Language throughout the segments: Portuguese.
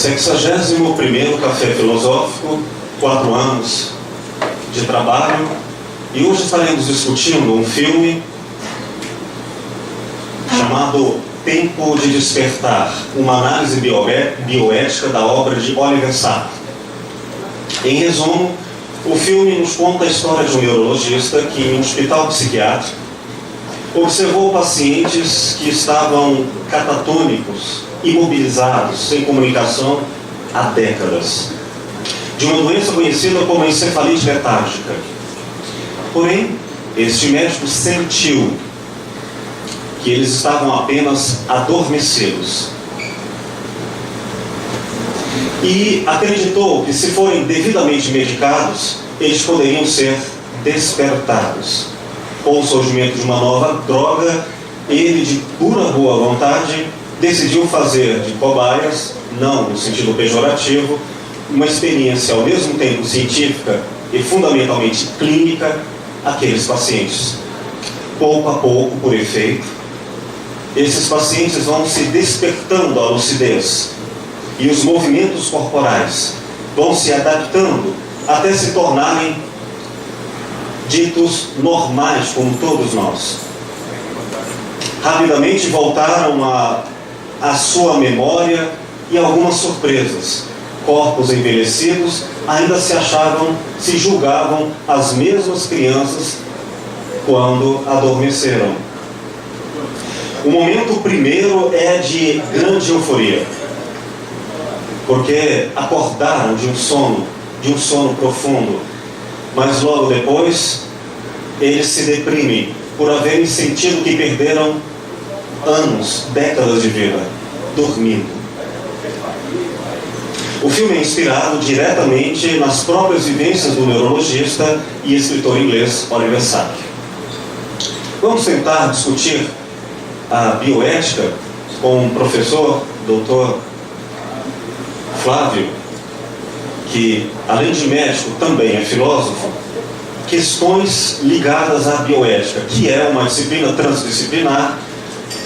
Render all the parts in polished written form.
61º Café Filosófico, 4 anos de trabalho, e hoje estaremos discutindo um filme chamado Tempo de Despertar, uma análise bioética da obra de Oliver Sacks. Em resumo, o filme nos conta a história de um neurologista que, em um hospital psiquiátrico, observou pacientes que estavam catatônicos, imobilizados, sem comunicação há décadas, de uma doença conhecida como encefalite letárgica. Porém, este médico sentiu que eles estavam apenas adormecidos e acreditou que, se forem devidamente medicados, eles poderiam ser despertados. Com o surgimento de uma nova droga, ele, de pura boa vontade, decidiu fazer de cobaias, não no sentido pejorativo, uma experiência ao mesmo tempo científica e fundamentalmente clínica, aqueles pacientes. Pouco a pouco, por efeito, esses pacientes vão se despertando à lucidez e os movimentos corporais vão se adaptando até se tornarem ditos normais, como todos nós. Rapidamente voltaram a sua memória e algumas surpresas. Corpos envelhecidos ainda se julgavam as mesmas crianças quando adormeceram. O momento primeiro é de grande euforia, porque acordaram de um sono profundo, mas logo depois eles se deprimem por haverem sentido que perderam anos, décadas de vida, dormindo. O filme é inspirado diretamente nas próprias vivências do neurologista e escritor inglês Oliver Sacks. Vamos tentar discutir a bioética com o professor Dr. Flávio, que, além de médico, também é filósofo, questões ligadas à bioética, que é uma disciplina transdisciplinar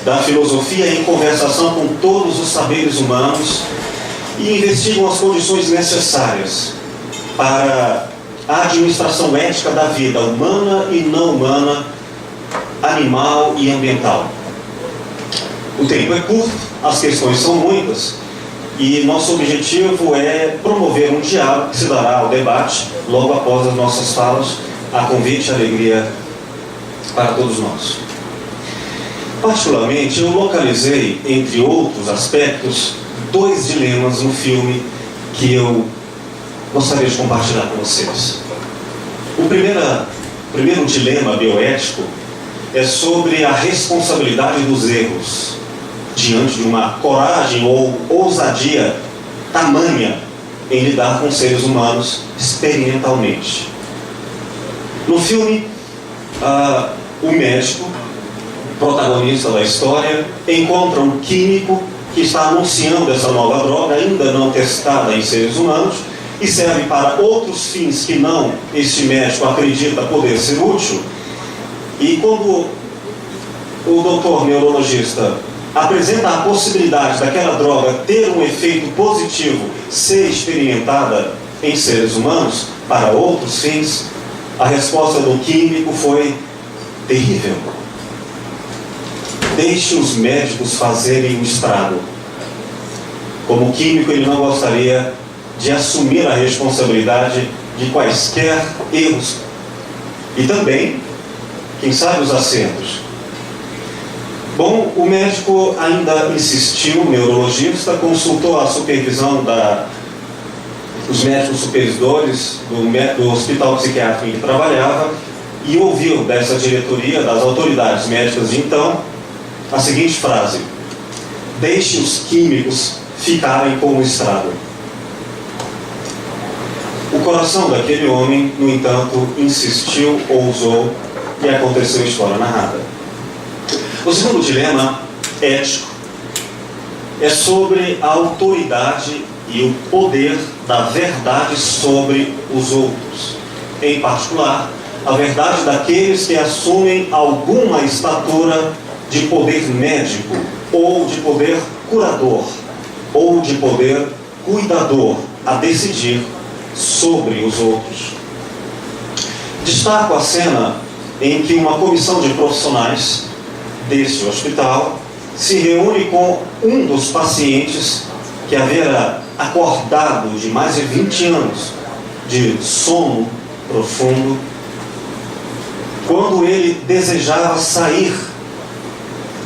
da filosofia em conversação com todos os saberes humanos e investigam as condições necessárias para a administração ética da vida humana e não humana, animal e ambiental. O tempo é curto, as questões são muitas, e nosso objetivo é promover um diálogo que se dará ao debate logo após as nossas falas, a convite e alegria para todos nós. Particularmente, eu localizei, entre outros aspectos, 2 dilemas no filme que eu gostaria de compartilhar com vocês. O primeiro dilema bioético é sobre a responsabilidade dos erros diante de uma coragem ou ousadia tamanha em lidar com seres humanos experimentalmente. No filme, o médico, protagonista da história, encontra um químico que está anunciando essa nova droga, ainda não testada em seres humanos, e serve para outros fins que não este médico acredita poder ser útil. E quando o doutor neurologista apresenta a possibilidade daquela droga ter um efeito positivo, ser experimentada em seres humanos para outros fins, a resposta do químico foi terrível. Deixe os médicos fazerem o estrago. Como químico, ele não gostaria de assumir a responsabilidade de quaisquer erros e também, quem sabe, os acertos. Bom, o médico ainda insistiu, o neurologista consultou a supervisão dos médicos supervisores do hospital psiquiátrico em que trabalhava e ouviu dessa diretoria, das autoridades médicas de então, a seguinte frase: deixe os químicos ficarem com o estrago. O coração daquele homem, no entanto, insistiu, ousou, e aconteceu a história narrada. O segundo dilema ético é sobre a autoridade e o poder da verdade sobre os outros. Em particular, a verdade daqueles que assumem alguma estatura de poder médico, ou de poder curador, ou de poder cuidador a decidir sobre os outros. Destaco a cena em que uma comissão de profissionais deste hospital se reúne com um dos pacientes que havia acordado de mais de 20 anos de sono profundo, quando ele desejava sair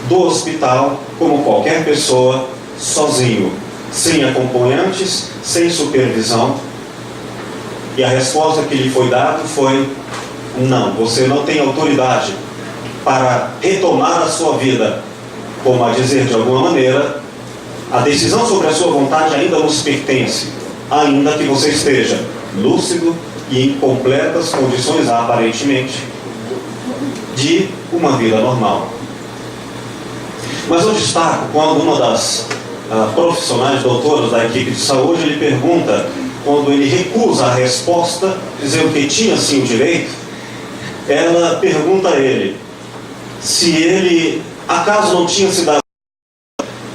do hospital como qualquer pessoa, sozinho, sem acompanhantes, sem supervisão. E a resposta que lhe foi dada foi: não, você não tem autoridade para retomar a sua vida. Como a dizer de alguma maneira, a decisão sobre a sua vontade ainda nos pertence, ainda que você esteja lúcido e em completas condições, aparentemente, de uma vida normal. Mas eu destaco quando uma das profissionais doutoras da equipe de saúde lhe pergunta, quando ele recusa a resposta, dizendo que tinha sim o direito, ela pergunta a ele se ele acaso não tinha se dado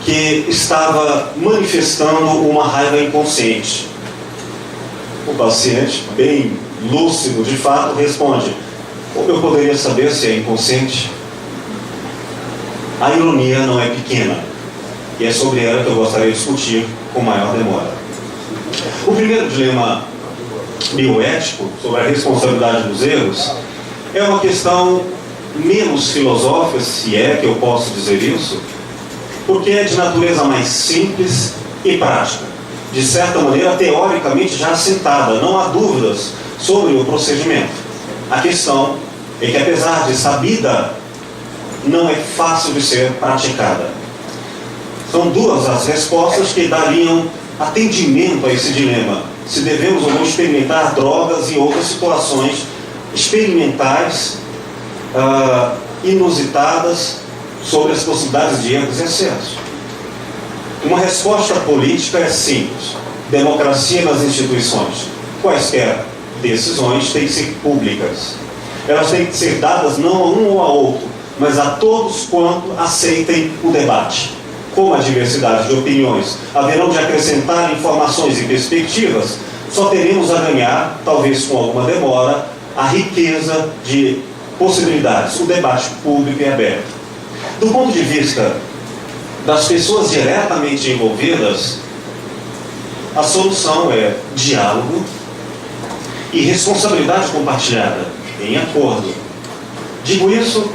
que estava manifestando uma raiva inconsciente. O paciente, bem lúcido de fato, responde: como eu poderia saber se é inconsciente? A ironia não é pequena, e é sobre ela que eu gostaria de discutir com maior demora. O primeiro dilema bioético, sobre a responsabilidade dos erros, é uma questão menos filosófica, se é que eu posso dizer isso, porque é de natureza mais simples e prática, de certa maneira teoricamente já assentada, não há dúvidas sobre o procedimento. A questão é que, apesar de sabida, não é fácil de ser praticada. São duas as respostas que dariam atendimento a esse dilema: se devemos ou não experimentar drogas e outras situações experimentais, inusitadas, sobre as possibilidades de erros e excessos. Uma resposta política é simples: democracia nas instituições. Quaisquer decisões têm que ser públicas. Elas têm que ser dadas não a um ou a outro, mas a todos quanto aceitem o debate. Como a diversidade de opiniões haverão de acrescentar informações e perspectivas, só teremos a ganhar, talvez com alguma demora, a riqueza de possibilidades, o debate público e aberto. Do ponto de vista das pessoas diretamente envolvidas, a solução é diálogo e responsabilidade compartilhada, em acordo. Digo isso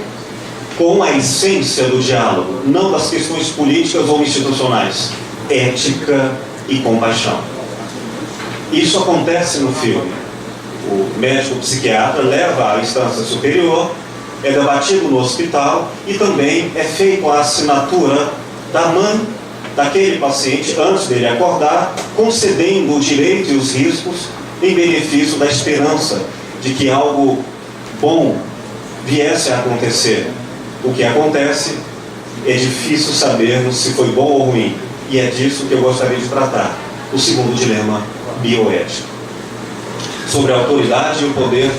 com a essência do diálogo, não das questões políticas ou institucionais: ética e compaixão. Isso acontece no filme. O médico psiquiatra leva à instância superior, é debatido no hospital e também é feita a assinatura da mãe daquele paciente antes dele acordar, concedendo o direito e os riscos em benefício da esperança de que algo bom viesse a acontecer. O que acontece é difícil sabermos se foi bom ou ruim, e é disso que eu gostaria de tratar. O segundo dilema bioético, sobre a autoridade e o poder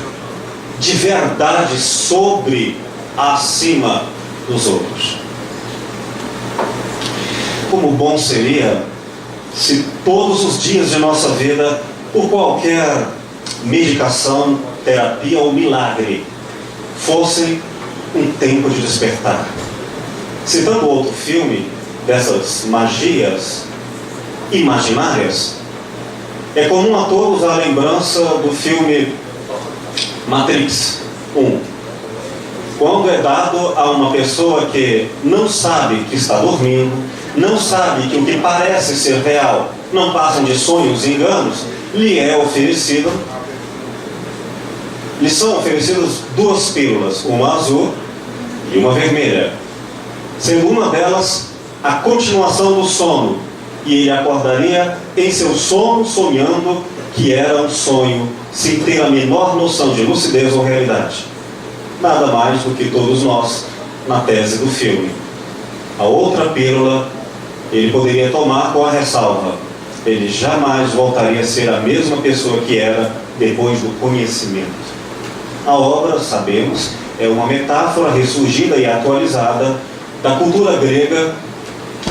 de verdade sobre, acima dos outros. Como bom seria se todos os dias de nossa vida, por qualquer medicação, terapia ou milagre, fossem um tempo de despertar. Citando outro filme dessas magias imaginárias, é comum a todos a lembrança do filme Matrix 1, quando é dado a uma pessoa que não sabe que está dormindo, não sabe que o que parece ser real não passam de sonhos e enganos, lhe são oferecidas duas pílulas, uma azul e uma vermelha, sendo uma delas a continuação do sono, e ele acordaria em seu sono sonhando que era um sonho, sem ter a menor noção de lucidez ou realidade. Nada mais do que todos nós na tese do filme. A outra pílula ele poderia tomar com a ressalva: ele jamais voltaria a ser a mesma pessoa que era depois do conhecimento. A obra, sabemos, é uma metáfora ressurgida e atualizada da cultura grega,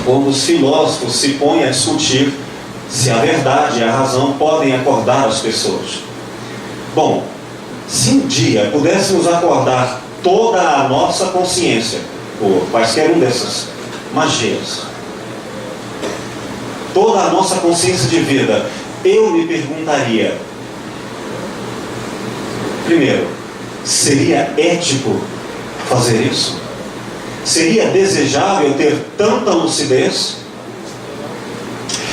quando os filósofos se põem a discutir se a verdade e a razão podem acordar as pessoas. Bom, se um dia pudéssemos acordar toda a nossa consciência, por quaisquer um dessas magias, toda a nossa consciência de vida, eu me perguntaria, primeiro, seria ético fazer isso? Seria desejável ter tanta lucidez?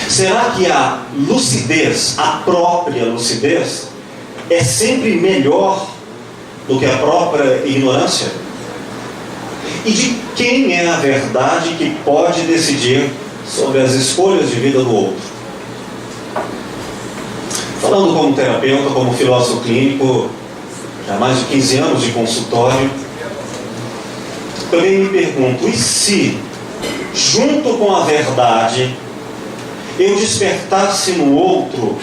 Será que a lucidez, a própria lucidez, é sempre melhor do que a própria ignorância? E de quem é a verdade que pode decidir sobre as escolhas de vida do outro? Falando como terapeuta, como filósofo clínico, já há mais de 15 anos de consultório, também me pergunto, e se, junto com a verdade, eu despertasse no outro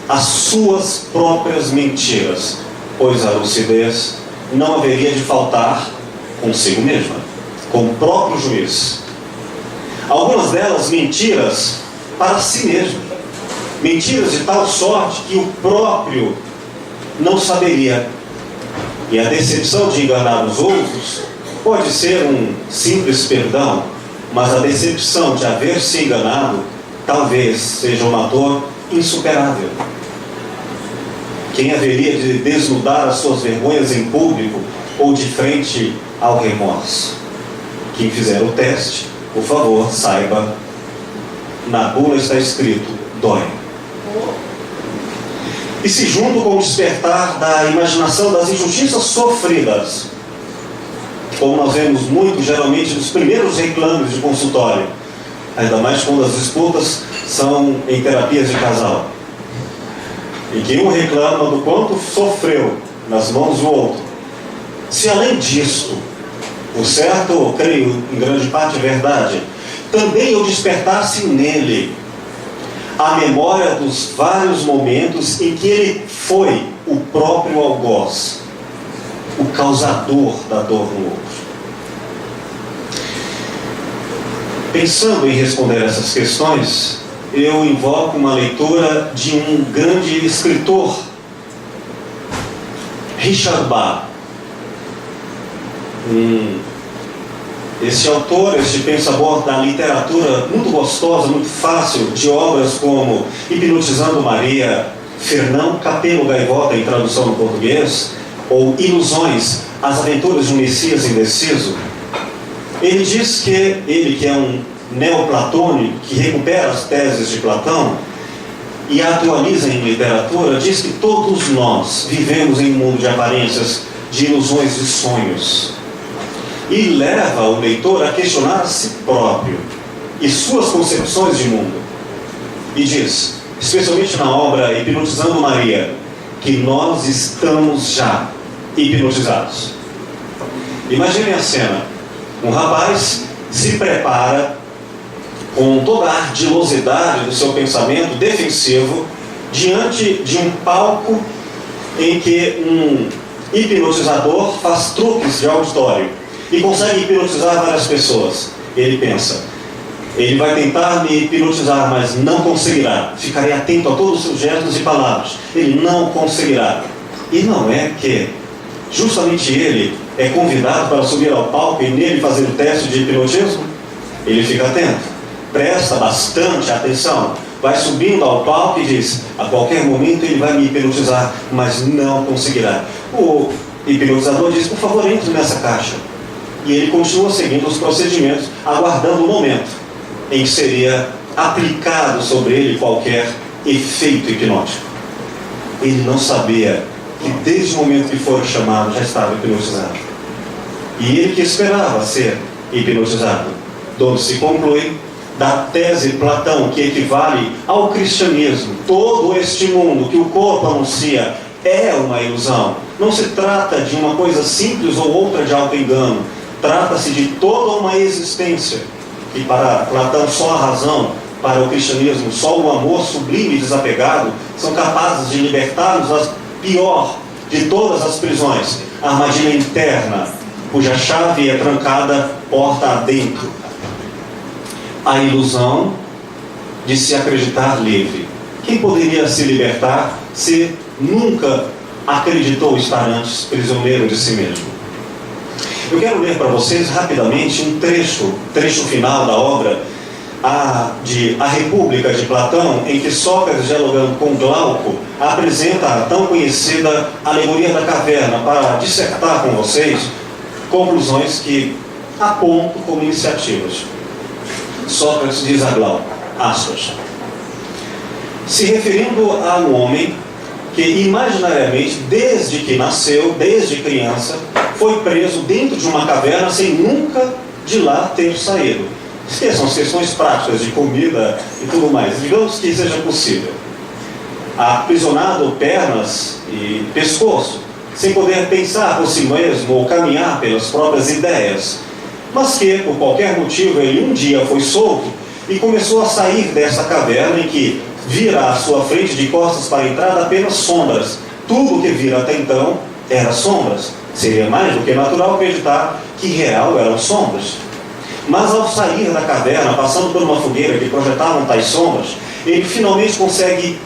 as suas próprias mentiras? Pois a lucidez não haveria de faltar consigo mesma, com o próprio juiz. Algumas delas mentiras para si mesmo, mentiras de tal sorte que o próprio não saberia. E a decepção de enganar os outros pode ser um simples perdão, mas a decepção de haver se enganado talvez seja uma dor insuperável. Quem haveria de desnudar as suas vergonhas em público ou de frente ao remorso? Quem fizer o teste, por favor, saiba, na bula está escrito, dói. E se junto com o despertar da imaginação das injustiças sofridas, como nós vemos muito, geralmente, nos primeiros reclames de consultório, ainda mais quando as disputas são em terapias de casal, e que um reclama do quanto sofreu nas mãos do outro. Se além disto, o certo, eu creio, em grande parte é verdade, também eu despertasse nele a memória dos vários momentos em que ele foi o próprio algoz, o causador da dor no outro. Pensando em responder essas questões, eu invoco uma leitura de um grande escritor, Richard Bach. Esse autor, esse pensador da literatura muito gostosa, muito fácil, de obras como Hipnotizando Maria, Fernão Capelo Gaivota, em tradução no português, ou Ilusões, As Aventuras de um Messias Indeciso. Ele diz que ele, que é um neoplatônico, que recupera as teses de Platão e a atualiza em literatura, diz que todos nós vivemos em um mundo de aparências, de ilusões, de sonhos. E leva o leitor a questionar a si próprio e suas concepções de mundo. E diz, especialmente na obra Hipnotizando Maria, que nós estamos já hipnotizados. Imaginem a cena. Um rapaz se prepara com toda a ardilosidade do seu pensamento defensivo diante de um palco em que um hipnotizador faz truques de auditório e consegue hipnotizar várias pessoas. Ele pensa, ele vai tentar me hipnotizar, mas não conseguirá. Ficarei atento a todos os seus gestos e palavras. Ele não conseguirá. E não é que justamente ele é convidado para subir ao palco e nele fazer o teste de hipnotismo? Ele fica atento, presta bastante atenção, vai subindo ao palco e diz, a qualquer momento ele vai me hipnotizar, mas não conseguirá. O hipnotizador diz, por favor, entre nessa caixa. E ele continua seguindo os procedimentos, aguardando o momento em que seria aplicado sobre ele qualquer efeito hipnótico. Ele não sabia que desde o momento que foi chamado já estava hipnotizado. E ele que esperava ser hipnotizado. Donde se conclui da tese Platão, que equivale ao cristianismo. Todo este mundo que o corpo anuncia é uma ilusão. Não se trata de uma coisa simples ou outra de auto-engano. Trata-se de toda uma existência. E para Platão só a razão, para o cristianismo só o amor sublime e desapegado são capazes de libertar-nos da pior de todas as prisões, a armadilha interna, cuja chave é trancada porta adentro. A ilusão de se acreditar livre. Quem poderia se libertar se nunca acreditou estar antes prisioneiro de si mesmo? Eu quero ler para vocês rapidamente um trecho final da obra A República de Platão, em que Sócrates, dialogando com Glauco, apresenta a tão conhecida alegoria da caverna para dissertar com vocês conclusões que aponto como iniciativas. Sócrates diz a Glauco, aspas, se referindo a um homem que imaginariamente, desde que nasceu, desde criança, foi preso dentro de uma caverna sem nunca de lá ter saído. Esqueçam as questões práticas de comida e tudo mais. Digamos que seja possível. Aprisionado pernas e pescoço, sem poder pensar por si mesmo ou caminhar pelas próprias ideias, mas que, por qualquer motivo, ele um dia foi solto e começou a sair dessa caverna em que vira à sua frente de costas para a entrada apenas sombras. Tudo o que vira até então era sombras. Seria mais do que natural acreditar que real eram sombras. Mas ao sair da caverna, passando por uma fogueira que projetavam tais sombras, ele finalmente consegue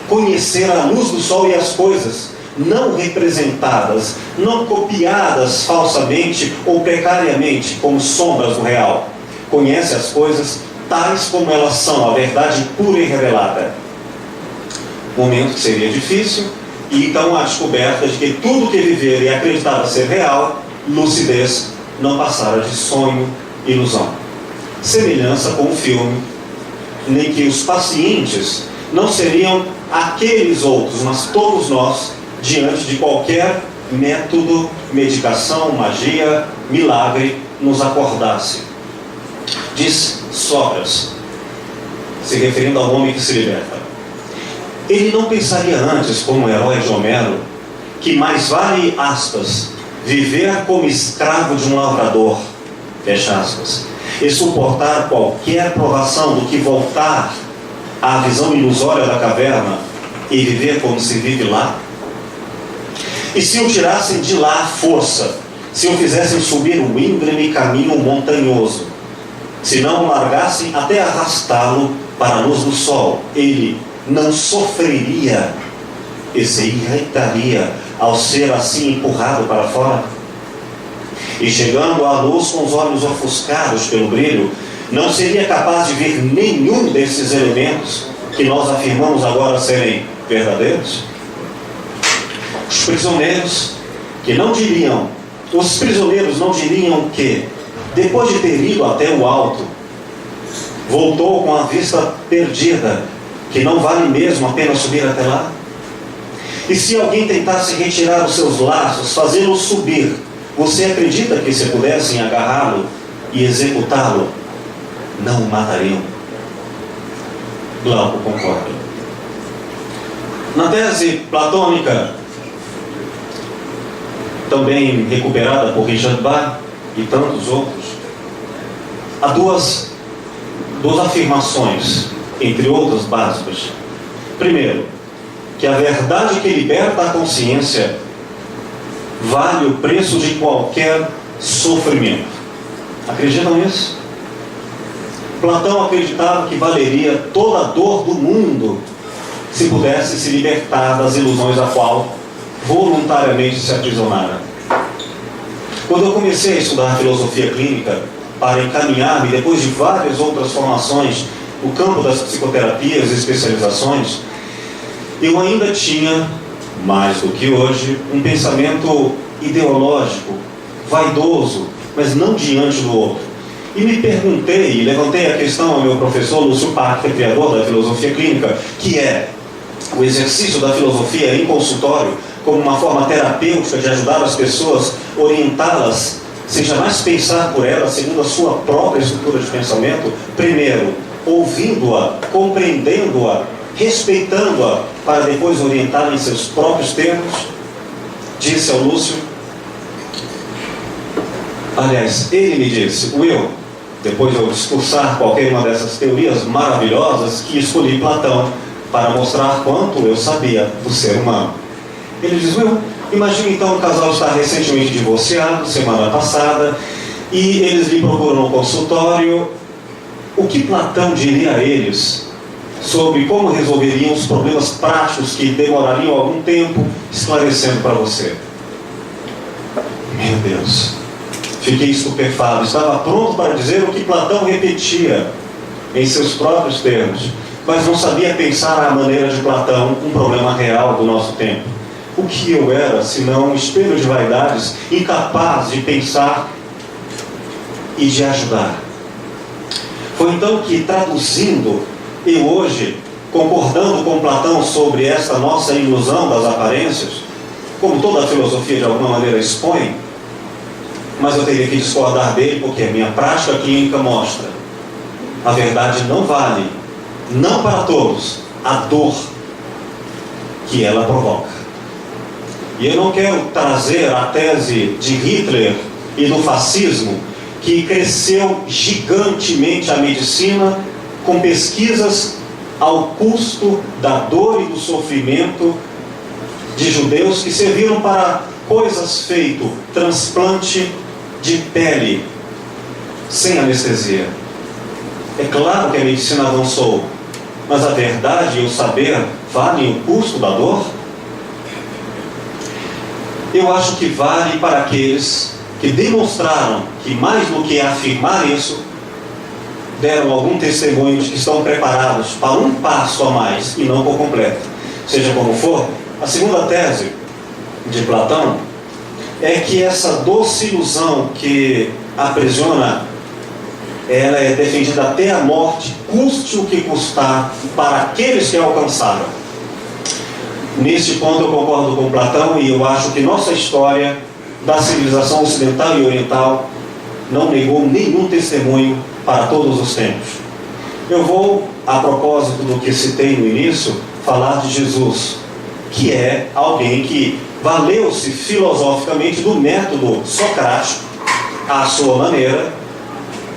conhecer a luz do sol e as coisas não representadas, não copiadas falsamente ou precariamente como sombras do real. Conhece as coisas tais como elas são, a verdade pura e revelada. Momento que seria difícil, e então a descoberta de que tudo que viver e acreditava ser real, lucidez, não passara de sonho, ilusão. Semelhança com o filme, em que os pacientes não seriam aqueles outros, mas todos nós, diante de qualquer método, medicação, magia, milagre, nos acordasse. Diz Sócrates, se referindo ao homem que se liberta. Ele não pensaria antes, como herói de Homero, que mais vale, aspas, viver como escravo de um lavrador, fecha aspas, e suportar qualquer provação do que voltar à visão ilusória da caverna e viver como se vive lá? E se o tirassem de lá à força, se o fizessem subir um íngreme caminho montanhoso, se não o largassem até arrastá-lo para a luz do sol, ele não sofreria e se irritaria ao ser assim empurrado para fora? E chegando à luz com os olhos ofuscados pelo brilho, não seria capaz de ver nenhum desses elementos que nós afirmamos agora serem verdadeiros? Os prisioneiros não diriam que, depois de ter ido até o alto, voltou com a vista perdida, que não vale mesmo a pena subir até lá? E se alguém tentasse retirar os seus laços, fazê-lo subir, você acredita que se pudessem agarrá-lo e executá-lo, não o matariam? Glauco concorda. Na tese platônica, também recuperada por Richard Bach e tantos outros, há duas afirmações, entre outras básicas. Primeiro, que a verdade que liberta a consciência vale o preço de qualquer sofrimento. Acreditam nisso? Platão acreditava que valeria toda a dor do mundo se pudesse se libertar das ilusões a qual voluntariamente se aprisionara. Quando eu comecei a estudar filosofia clínica para encaminhar-me, depois de várias outras formações no campo das psicoterapias e especializações, eu ainda tinha, mais do que hoje, um pensamento ideológico, vaidoso, mas não diante do outro. E me perguntei, e levantei a questão ao meu professor Lúcio Parker, criador da filosofia clínica, que é o exercício da filosofia em consultório como uma forma terapêutica de ajudar as pessoas, orientá-las, sem jamais pensar por elas segundo a sua própria estrutura de pensamento, primeiro, ouvindo-a, compreendendo-a, respeitando-a, para depois orientá-la em seus próprios termos. Disse ao Lúcio, aliás, ele me disse, Will, depois de eu discursar qualquer uma dessas teorias maravilhosas, que escolhi Platão para mostrar quanto eu sabia do ser humano. Ele diz, Will, imagine então um casal está recentemente divorciado, semana passada, e eles lhe procuram no consultório o que Platão diria a eles sobre como resolveriam os problemas práticos que demorariam algum tempo esclarecendo para você. Meu Deus, fiquei estupefado, estava pronto para dizer o que Platão repetia em seus próprios termos, mas não sabia pensar à maneira de Platão um problema real do nosso tempo. O que eu era, senão um espelho de vaidades, incapaz de pensar e de ajudar? Foi então que, traduzindo, eu hoje, concordando com Platão sobre esta nossa ilusão das aparências, como toda a filosofia de alguma maneira expõe, mas eu teria que discordar dele porque a minha prática clínica mostra: a verdade não vale, não para todos, a dor que ela provoca. E eu não quero trazer a tese de Hitler e do fascismo, que cresceu gigantemente a medicina com pesquisas ao custo da dor e do sofrimento de judeus que serviram para coisas feito transplante de pele sem anestesia. É claro que a medicina avançou, mas a verdade e o saber valem o custo da dor? Eu acho que vale para aqueles que demonstraram que, mais do que afirmar isso, deram algum testemunho de que estão preparados para um passo a mais e não por completo. Seja como for, a segunda tese de Platão é que essa doce ilusão que aprisiona, ela é defendida até a morte, custe o que custar, para aqueles que a alcançaram. Neste ponto eu concordo com Platão, e eu acho que nossa história da civilização ocidental e oriental não negou nenhum testemunho para todos os tempos. Eu vou, a propósito do que citei no início, falar de Jesus, que é alguém que valeu-se filosoficamente do método socrático, à sua maneira,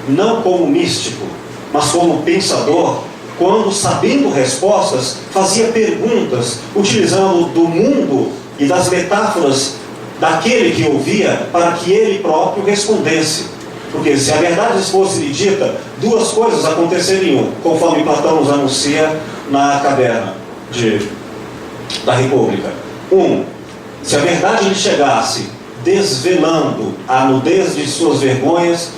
não como místico, mas como pensador, quando, sabendo respostas, fazia perguntas, utilizando do mundo e das metáforas daquele que ouvia, para que ele próprio respondesse. Porque se a verdade fosse lhe dita, duas coisas aconteceriam, conforme Platão nos anuncia na caverna da República. Se a verdade lhe chegasse desvelando a nudez de suas vergonhas,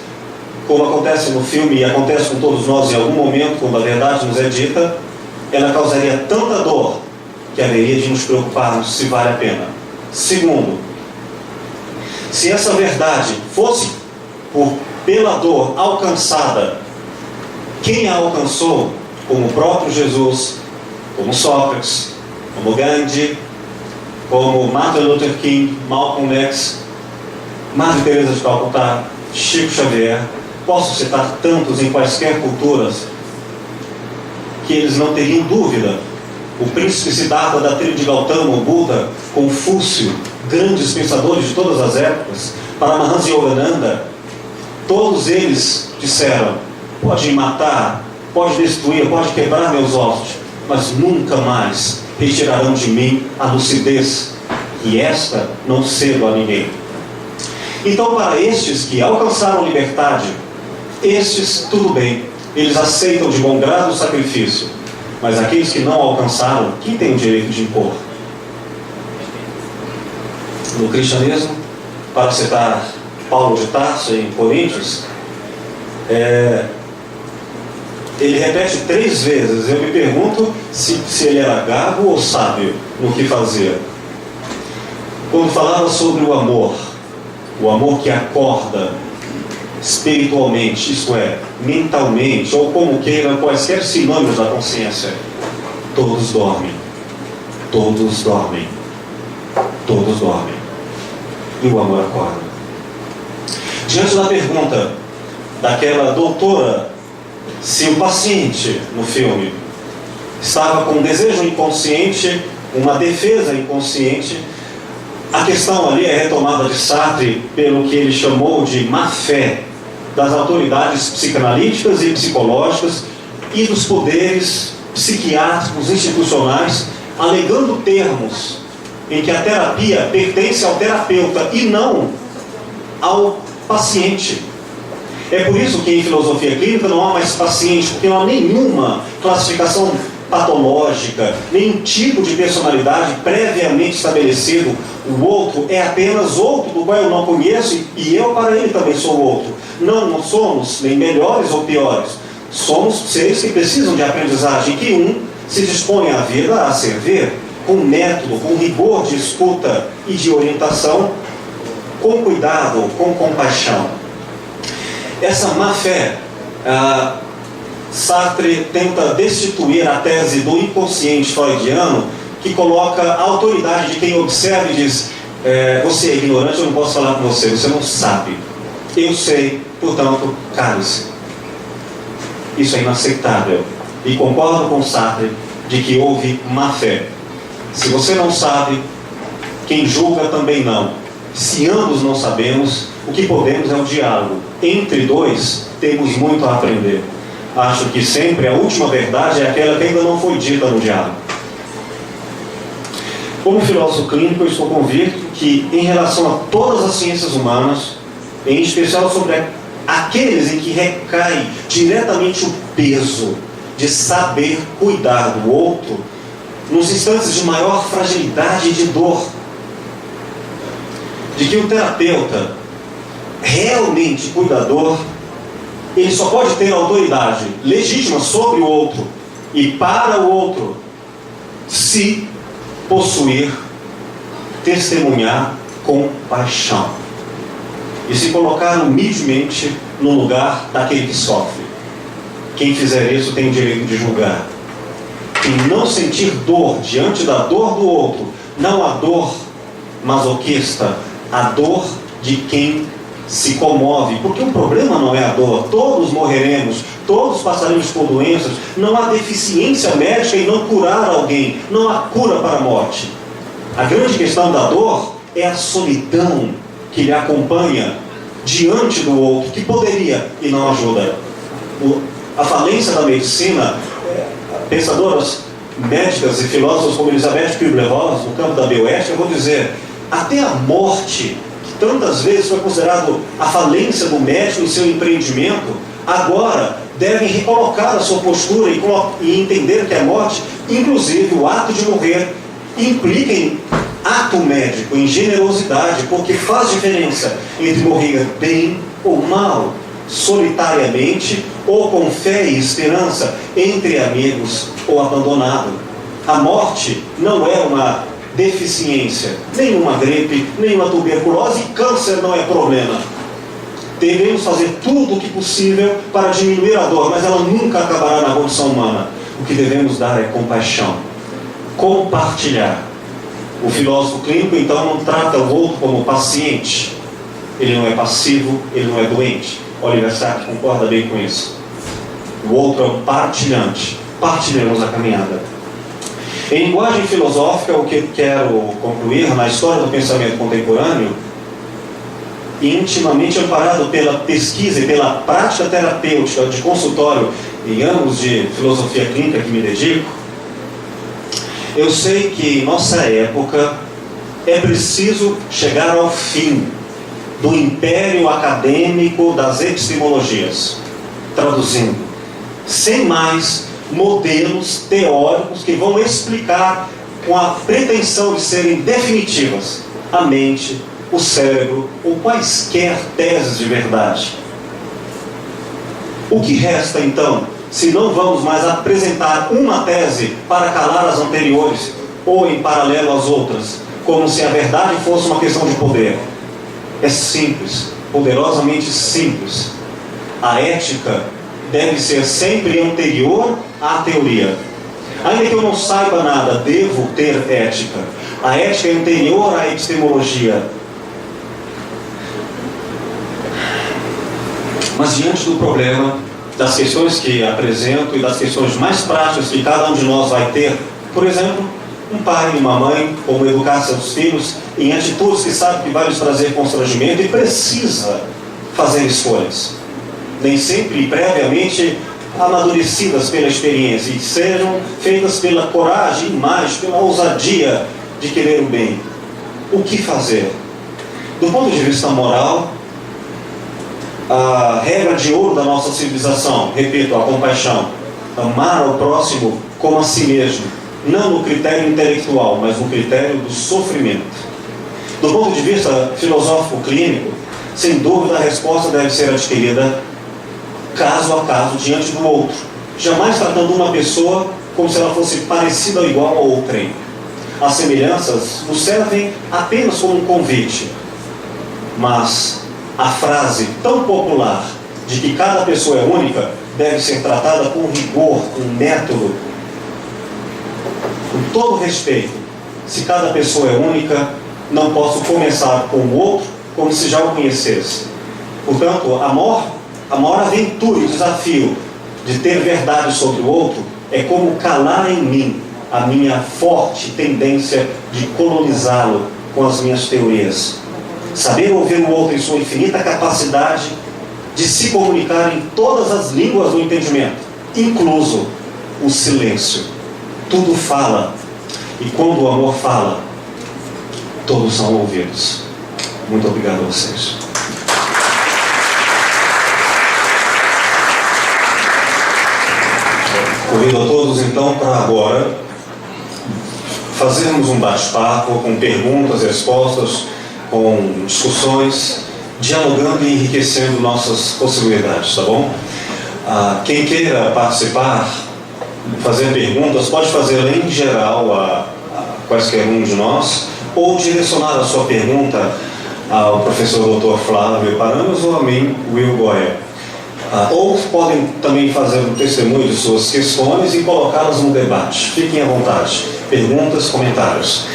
como acontece no filme e acontece com todos nós em algum momento, quando a verdade nos é dita, ela causaria tanta dor que haveria de nos preocuparmos se vale a pena. Segundo, se essa verdade fosse pela dor alcançada, quem a alcançou, como o próprio Jesus, como Sócrates, como Gandhi, como Martin Luther King, Malcolm X, Madre Teresa de Calcutá, Chico Xavier, posso citar tantos em quaisquer culturas, que eles não teriam dúvida. O príncipe Siddhartha da tribo de Gautama, o Buda, Confúcio, grandes pensadores de todas as épocas, Paramahansa Yogananda, todos eles disseram: pode me matar, pode destruir, pode quebrar meus ossos, mas nunca mais retirarão de mim a lucidez, e esta não cedo a ninguém. Então, para estes que alcançaram liberdade, estes, tudo bem, eles aceitam de bom grado o sacrifício, mas aqueles que não alcançaram, quem tem o direito de impor? No cristianismo, para citar Paulo de Tarso em Coríntios, ele repete 3 vezes. Eu me pergunto se ele era gago ou sábio no que fazia. Quando falava sobre o amor que acorda espiritualmente, isto é, mentalmente, ou como queiram, quaisquer sinônimos da consciência, todos dormem, todos dormem, todos dormem, e o amor acorda. Diante da pergunta daquela doutora, se o paciente no filme estava com um desejo inconsciente, uma defesa inconsciente, a questão ali é retomada de Sartre pelo que ele chamou de má-fé das autoridades psicanalíticas e psicológicas e dos poderes psiquiátricos institucionais, alegando termos em que a terapia pertence ao terapeuta e não ao paciente. É por isso que em filosofia clínica não há mais paciente, porque não há nenhuma classificação patológica, nenhum tipo de personalidade previamente estabelecido. O outro é apenas outro do qual eu não conheço e eu para ele também sou outro. Não somos nem melhores ou piores. Somos seres que precisam de aprendizagem, que um se dispõe a vida a servir com método, com rigor de escuta e de orientação, com cuidado, com compaixão. Essa má-fé, Sartre tenta destituir a tese do inconsciente freudiano, que coloca a autoridade de quem observa e diz: você é ignorante, eu não posso falar com você, você não sabe. Eu sei, portanto, cale-se. Isso é inaceitável. E concordo com Sartre de que houve má-fé. Se você não sabe, quem julga também não. Se ambos não sabemos, o que podemos é o diálogo. Entre dois, temos muito a aprender. Acho que sempre a última verdade é aquela que ainda não foi dita no diálogo. Como filósofo clínico, eu estou convicto que, em relação a todas as ciências humanas, em especial sobre aqueles em que recai diretamente o peso de saber cuidar do outro, nos instantes de maior fragilidade e de dor, de que o terapeuta realmente cuidador, ele só pode ter autoridade legítima sobre o outro e para o outro se possuir, testemunhar compaixão e se colocar humildemente no lugar daquele que sofre. Quem fizer isso tem o direito de julgar. Quem não sentir dor diante da dor do outro, não a dor masoquista, a dor de quem se comove, porque o problema não é a dor. Todos morreremos, todos passaremos por doenças, não há deficiência médica em não curar alguém, não há cura para a morte. A grande questão da dor é a solidão que lhe acompanha diante do outro, que poderia e não ajuda. A falência da medicina, pensadoras médicas e filósofos como Elizabeth Kubler-Ross, no campo da bioética, vão dizer: até a morte, que tantas vezes foi considerado a falência do médico em seu empreendimento, agora devem recolocar a sua postura e entender que a morte, inclusive o ato de morrer, implica em ato médico, em generosidade, porque faz diferença entre morrer bem ou mal, solitariamente ou com fé e esperança, entre amigos ou abandonado. A morte não é uma deficiência, nenhuma gripe, nenhuma tuberculose, e câncer não é problema. Devemos fazer tudo o que possível para diminuir a dor, mas ela nunca acabará na condição humana. O que devemos dar é compaixão, compartilhar. O filósofo clínico então não trata o outro como paciente. Ele não é passivo, ele não é doente. Oliver Sacks concorda bem com isso. O outro é um partilhante. Partilhamos a caminhada. Em linguagem filosófica, o que eu quero concluir na história do pensamento contemporâneo, intimamente amparado pela pesquisa e pela prática terapêutica de consultório em anos de filosofia clínica que me dedico, eu sei que em nossa época é preciso chegar ao fim do império acadêmico das epistemologias, traduzindo, sem mais modelos teóricos que vão explicar, com a pretensão de serem definitivas, a mente, o cérebro ou quaisquer teses de verdade. O que resta então, se não vamos mais apresentar uma tese para calar as anteriores ou em paralelo às outras, como se a verdade fosse uma questão de poder? É simples, poderosamente simples. A ética deve ser sempre anterior à teoria. Ainda que eu não saiba nada, devo ter ética. A ética é anterior à epistemologia. Mas diante do problema, das questões que apresento e das questões mais práticas que cada um de nós vai ter, por exemplo, um pai e uma mãe, como educar seus filhos em atitudes que sabe que vai lhes trazer constrangimento e precisa fazer escolhas, nem sempre previamente amadurecidas pela experiência, e sejam feitas pela coragem e mais pela ousadia de querer o bem. O que fazer? Do ponto de vista moral, A regra de ouro da nossa civilização, repito, a compaixão. Amar ao próximo como a si mesmo, não no critério intelectual, mas no critério do sofrimento. Do ponto de vista filosófico-clínico, sem dúvida a resposta deve ser adquirida caso a caso, diante do outro, jamais tratando uma pessoa como se ela fosse parecida ou igual a outrem. As semelhanças nos servem apenas como um convite, mas a frase tão popular de que cada pessoa é única deve ser tratada com rigor, com método, com todo respeito. Se cada pessoa é única, não posso começar com o outro como se já o conhecesse. Portanto, a maior aventura e desafio de ter verdade sobre o outro é como calar em mim a minha forte tendência de colonizá-lo com as minhas teorias. Saber ouvir o outro em sua infinita capacidade de se comunicar em todas as línguas do entendimento, incluso o silêncio. Tudo fala, e quando o amor fala, todos são ouvidos. Muito obrigado a vocês. Convido a todos então para agora fazermos um bate-papo com perguntas, respostas, com discussões, dialogando e enriquecendo nossas possibilidades, tá bom? Quem queira participar, fazer perguntas, pode fazer em geral a quaisquer um de nós, ou direcionar a sua pergunta ao professor Dr. Flávio Paranos ou a mim, Will Goya. Ou podem também fazer um testemunho de suas questões e colocá-las no debate. Fiquem à vontade. Perguntas, comentários.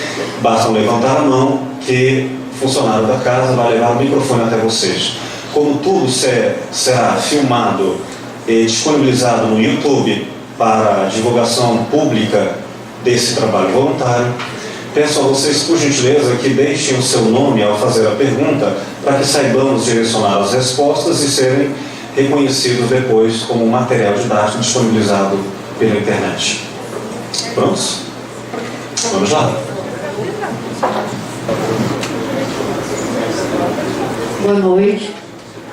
Basta levantar a mão que o funcionário da casa vai levar o microfone até vocês. Como tudo será filmado e disponibilizado no YouTube para divulgação pública desse trabalho voluntário, peço a vocês, por gentileza, que deixem o seu nome ao fazer a pergunta para que saibamos direcionar as respostas e serem reconhecidos depois como material didático disponibilizado pela internet. Prontos? Vamos lá. Boa noite.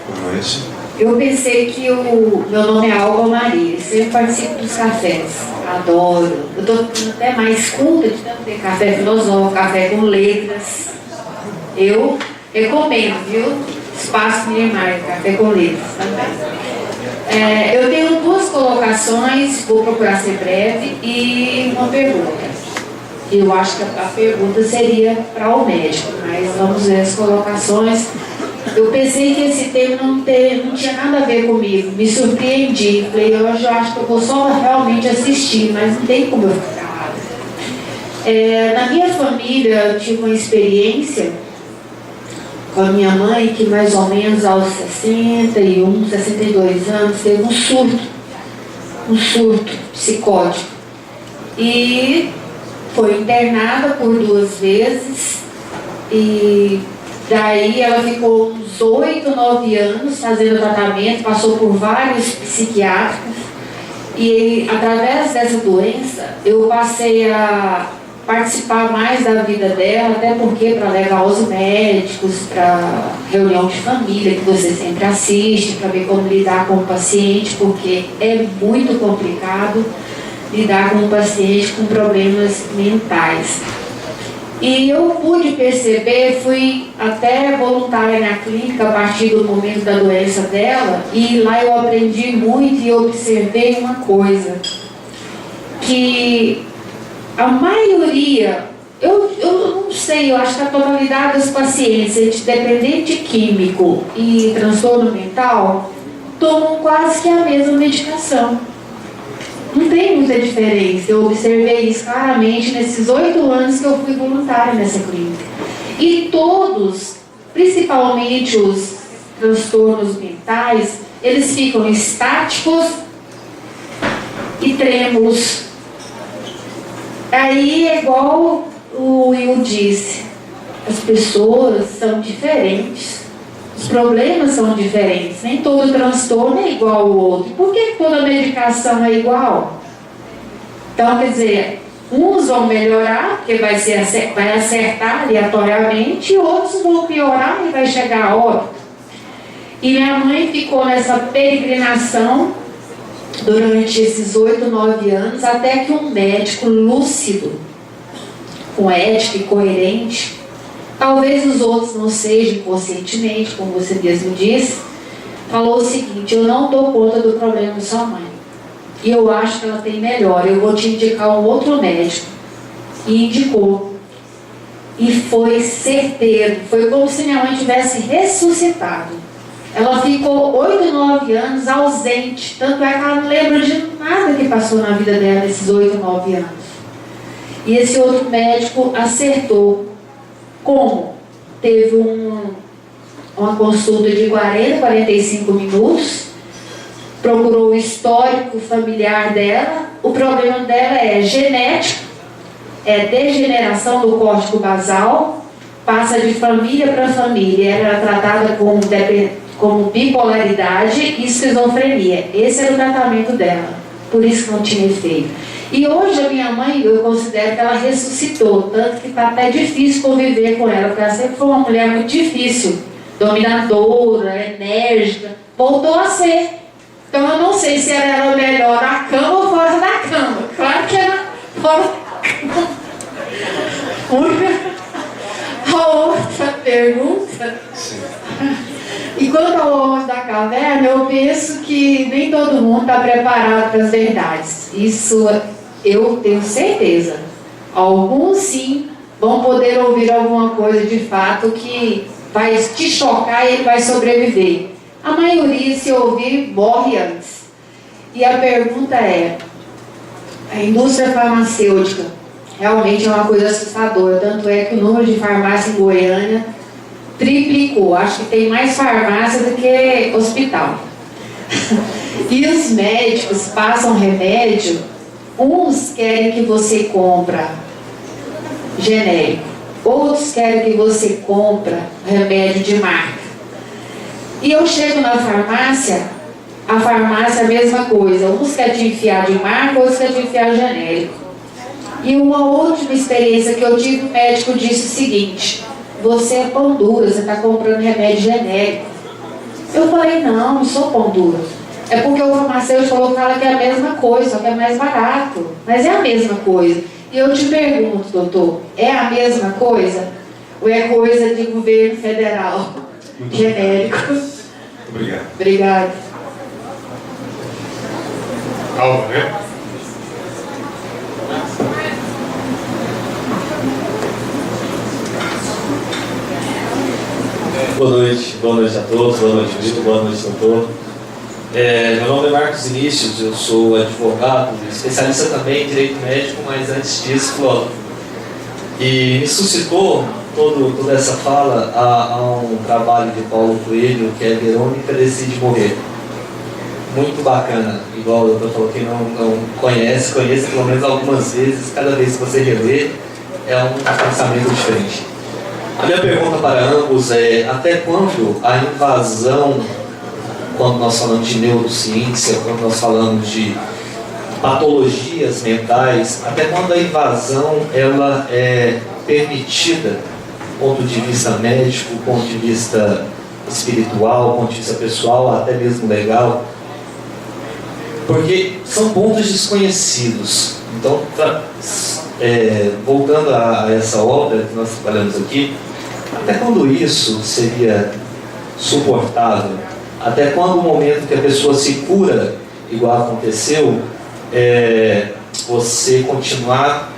Boa noite. Eu pensei que meu nome é Alba Maria, sempre participo dos cafés, adoro. Eu estou até mais culta de tanto ter café filosófico, café com letras. Eu recomendo, viu? Espaço Miramar, café com letras também. Eu tenho duas colocações, vou procurar ser breve, e uma pergunta. Eu acho que a pergunta seria para o médico, mas vamos ver as colocações. Eu pensei que esse tema não tinha nada a ver comigo, me surpreendi. Falei, hoje eu acho que eu vou só realmente assistir, mas não tem como eu ficar calada. Na minha família, eu tive uma experiência com a minha mãe, que mais ou menos aos 61, 62 anos, teve um surto psicótico. E foi internada por 2 vezes, e daí ela ficou uns 8, 9 anos fazendo tratamento, passou por vários psiquiátricos, e através dessa doença eu passei a participar mais da vida dela, até porque para levar os médicos, para reunião de família que você sempre assiste, para ver como lidar com o paciente, porque é muito complicado lidar com um paciente com problemas mentais. E eu pude perceber, fui até voluntária na clínica a partir do momento da doença dela, e lá eu aprendi muito e observei uma coisa, que a maioria, eu não sei, eu acho que a totalidade dos pacientes, dependente químico e transtorno mental, tomam quase que a mesma medicação. Não tem muita diferença. Eu observei isso claramente nesses 8 anos que eu fui voluntária nessa clínica. E todos, principalmente os transtornos mentais, eles ficam estáticos e trêmulos. Aí é igual o Will disse, as pessoas são diferentes. Os problemas são diferentes, nem todo transtorno é igual ao outro. Por que toda medicação é igual? Então, quer dizer, uns vão melhorar, porque vai acertar aleatoriamente, e outros vão piorar e vai chegar a óbito. E minha mãe ficou nessa peregrinação durante esses 8, 9 anos, até que um médico lúcido, com ética e coerente, talvez os outros não sejam conscientemente, como você mesmo disse, falou o seguinte: eu não dou conta do problema da sua mãe, e eu acho que ela tem melhor, eu vou te indicar um outro médico. E indicou. E foi certeiro, foi como se minha mãe tivesse ressuscitado. Ela ficou 8, 9 anos ausente, tanto é que ela não lembra de nada que passou na vida dela nesses 8, 9 anos. E esse outro médico acertou. Como? Teve uma consulta de 40, 45 minutos, procurou o histórico familiar dela. O problema dela é genético, é degeneração do córtico basal, passa de família para família. Ela era tratada como bipolaridade e esquizofrenia. Esse era o tratamento dela, por isso que não tinha efeito. E hoje a minha mãe, eu considero que ela ressuscitou, tanto que está até difícil conviver com ela, porque ela sempre foi uma mulher muito difícil, dominadora, enérgica, voltou a ser. Então eu não sei se ela era melhor na cama ou fora da cama. Claro que era fora da cama. A outra pergunta. Sim. E quanto ao Homem da Caverna, eu penso que nem todo mundo está preparado para as verdades. Isso eu tenho certeza. Alguns sim vão poder ouvir alguma coisa de fato que vai te chocar e ele vai sobreviver. A maioria, se ouvir, morre antes. E a pergunta é: a indústria farmacêutica realmente é uma coisa assustadora. Tanto é que o número de farmácias em Goiânia triplicou. Acho que tem mais farmácia do que hospital. E os médicos passam remédio. Uns querem que você compra genérico, outros querem que você compra remédio de marca. E eu chego na farmácia, a farmácia é a mesma coisa. Uns querem te enfiar de marca, outros querem te enfiar genérico. E uma última experiência que eu tive, o médico disse o seguinte: você é pão dura, você está comprando remédio genérico. Eu falei: não sou pão dura. É porque o farmacêutico falou que fala que é a mesma coisa, só que é mais barato. Mas é a mesma coisa. E eu te pergunto, doutor, é a mesma coisa? Ou é coisa de governo federal? Genérico. Obrigado. Obrigada. Calma, né? Boa noite a todos, boa noite Vitor, boa noite doutor. Meu nome é Marcos Vinícius, eu sou advogado, especialista também em direito médico, mas antes disso filósofo. E me suscitou toda essa fala a um trabalho de Paulo Coelho, que é Verônica Decide Morrer. Muito bacana, igual o doutor falou, quem não conhece pelo menos algumas vezes, cada vez que você reler é um pensamento diferente. A minha pergunta para ambos é: até quando a invasão, quando nós falamos de neurociência, quando nós falamos de patologias mentais, até quando a invasão ela é permitida, do ponto de vista médico, do ponto de vista espiritual, do ponto de vista pessoal, até mesmo legal? Porque são pontos desconhecidos. Então, voltando a essa obra que nós trabalhamos aqui, até quando isso seria suportável? Até quando o momento que a pessoa se cura, igual aconteceu, você continuar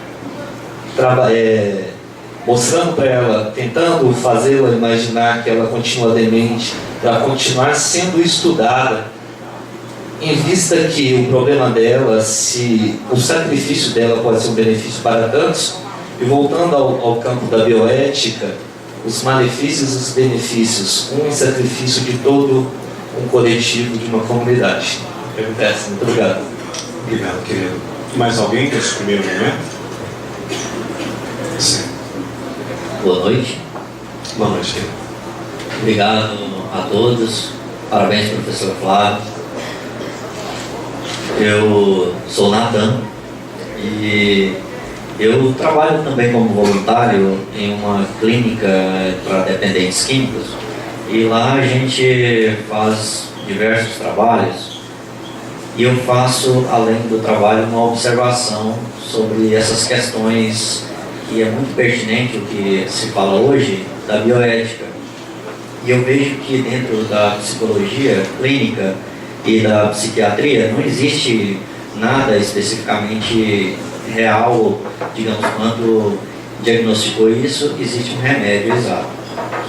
mostrando para ela, tentando fazê-la imaginar que ela continua demente, para continuar sendo estudada, em vista que o problema dela, se o sacrifício dela pode ser um benefício para tantos. E voltando ao campo da bioética, os malefícios e os benefícios, um sacrifício de todo um coletivo, de uma comunidade. Pergunta essa. Muito obrigado. Obrigado, querido. Mais alguém nesse primeiro momento? Sim. Boa noite. Boa noite, querido. Obrigado a todos. Parabéns, professor Flávio. Eu sou Natan e eu trabalho também como voluntário em uma clínica para dependentes químicos E lá a gente faz diversos trabalhos. E eu faço, além do trabalho, uma observação sobre essas questões que é muito pertinente o que se fala hoje da bioética. E eu vejo que dentro da psicologia clínica e da psiquiatria não existe nada especificamente real, digamos, quando diagnosticou isso, existe um remédio exato.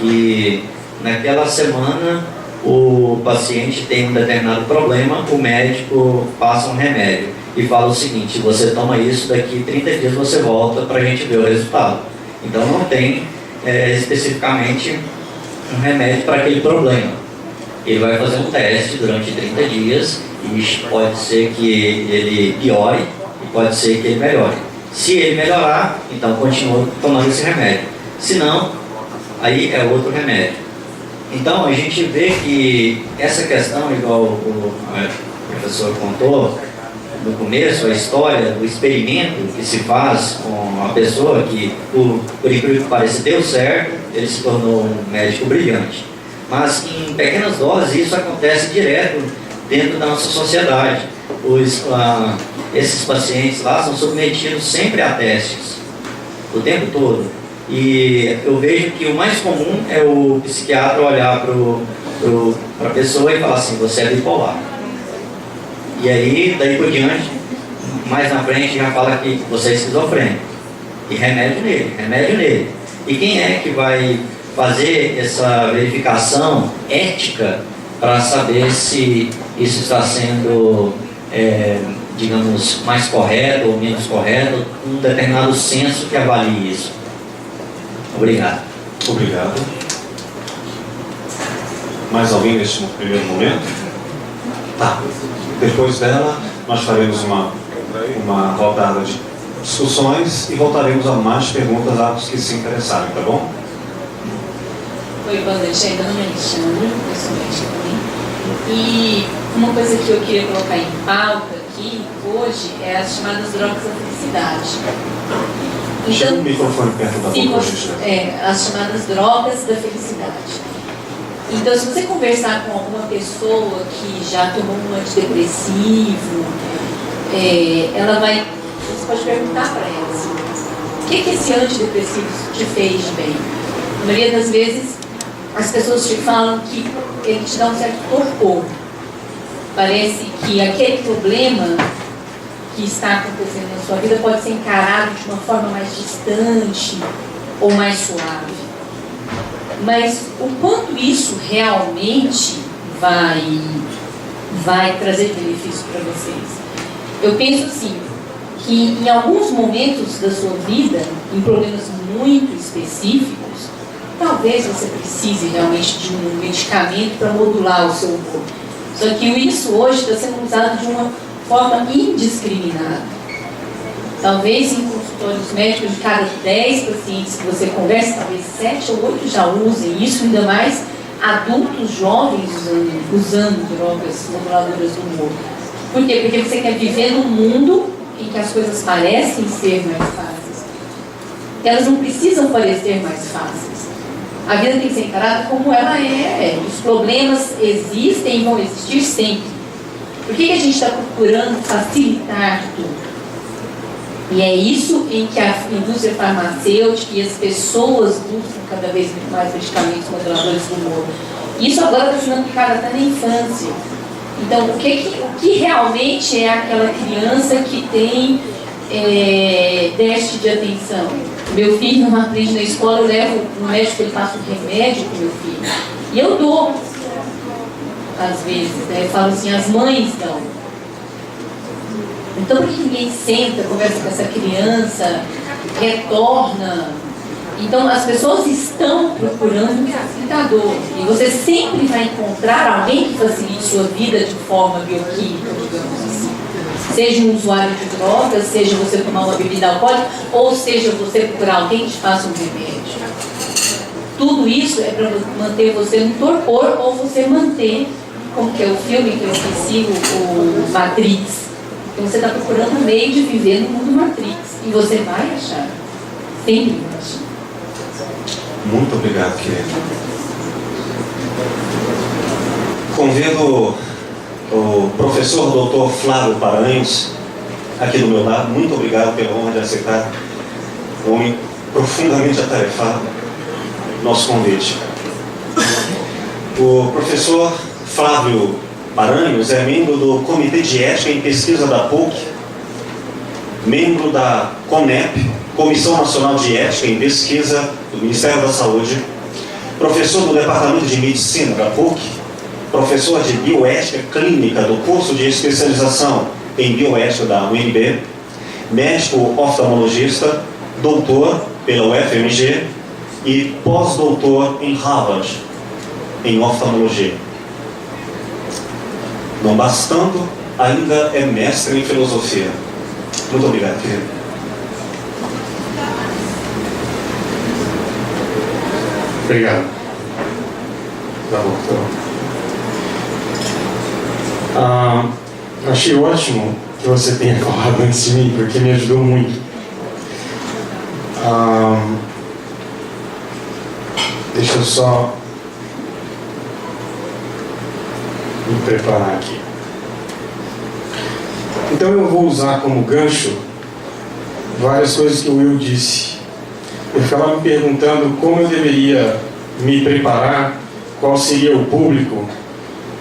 Que naquela semana o paciente tem um determinado problema, o médico passa um remédio e fala o seguinte: você toma isso, daqui 30 dias você volta para a gente ver o resultado. Então não tem especificamente um remédio para aquele problema. Ele vai fazer um teste durante 30 dias e pode ser que ele piore e pode ser que ele melhore. Se ele melhorar, então continua tomando esse remédio. Se não, aí é outro remédio. Então a gente vê que essa questão, igual o professor contou no começo, a história do experimento que se faz com a pessoa que, por incrível que pareça, deu certo, ele se tornou um médico brilhante. Mas em pequenas doses isso acontece direto dentro da nossa sociedade. Esses pacientes lá são submetidos sempre a testes, o tempo todo. E eu vejo que o mais comum é o psiquiatra olhar para a pessoa e falar assim: você é bipolar. E aí, daí por diante, mais na frente já fala que você é esquizofrênico. E remédio nele. E quem é que vai fazer essa verificação ética para saber se isso está sendo, digamos, mais correto ou menos correto, um determinado senso que avalie isso? Obrigado. Obrigado. Mais alguém neste primeiro momento? Tá. Depois dela, nós faremos uma rodada de discussões e voltaremos a mais perguntas aos que se interessarem, tá bom? Oi, boa noite. Ainda não me Alexandre, pessoalmente também. E uma coisa que eu queria colocar em pauta aqui hoje é as chamadas drogas da felicidade. Chega o microfone perto da boca, gente. As chamadas drogas da felicidade. Então, se você conversar com alguma pessoa que já tomou um antidepressivo, ela vai... Você pode perguntar para ela assim: o que esse antidepressivo te fez de bem? Na maioria das vezes, as pessoas te falam que ele te dá um certo torpor. Parece que aquele problema que está acontecendo na sua vida pode ser encarado de uma forma mais distante ou mais suave. Mas o quanto isso realmente vai trazer benefício para vocês? Eu penso assim, que em alguns momentos da sua vida, em problemas muito específicos, talvez você precise realmente de um medicamento para modular o seu humor. Só que isso hoje está sendo usado de uma forma indiscriminada. Talvez em consultórios médicos, de cada 10 pacientes que você conversa, talvez 7 ou 8 já usem isso, ainda mais adultos jovens usando drogas moduladoras do humor. Por quê? Porque você quer viver num mundo em que as coisas parecem ser mais fáceis. Elas não precisam parecer mais fáceis. A vida tem que ser encarada como ela é. Os problemas existem e vão existir sempre. Por que a gente está procurando facilitar tudo? E é isso em que a indústria farmacêutica e as pessoas buscam cada vez mais medicamentos moduladores do humor. Isso agora está sendo aplicado até na infância. Então, o que realmente é aquela criança que tem déficit de atenção? Meu filho não aprende na escola, eu levo no médico, ele passa um remédio para o meu filho. E eu dou, às vezes, né? Eu falo assim, as mães dão. Então, por que ninguém senta, conversa com essa criança, retorna? Então, as pessoas estão procurando um facilitador. E você sempre vai encontrar alguém que facilite sua vida de forma bioquímica, digamos assim. Seja um usuário de drogas, seja você tomar uma bebida alcoólica, ou seja você procurar alguém que te faça um remédio. Tudo isso é para manter você no torpor, ou você manter, como que é o filme que eu esqueci, o Matrix. Então você está procurando um meio de viver no mundo Matrix. E você vai achar. Sempre vai achar. Muito obrigado, querido. Convido o professor Dr. Flávio Paranhos aqui do meu lado. Muito obrigado pela honra de aceitar, homem profundamente atarefado, nosso convite. O professor Flávio Paranhos é membro do Comitê de Ética em Pesquisa da PUC, membro da CONEP, Comissão Nacional de Ética em Pesquisa do Ministério da Saúde, professor do Departamento de Medicina da PUC, professor de Bioética Clínica do curso de especialização em Bioética da UNB, médico oftalmologista, doutor pela UFMG e pós-doutor em Harvard, em oftalmologia. Não bastando, ainda é mestre em filosofia. Muito obrigado, querido. Obrigado. Tá bom, tá bom. Achei ótimo que você tenha falado antes de mim, porque me ajudou muito. Deixa eu só me preparar aqui. Então eu vou usar como gancho várias coisas que o Will disse. Eu ficava me perguntando como eu deveria me preparar, qual seria o público,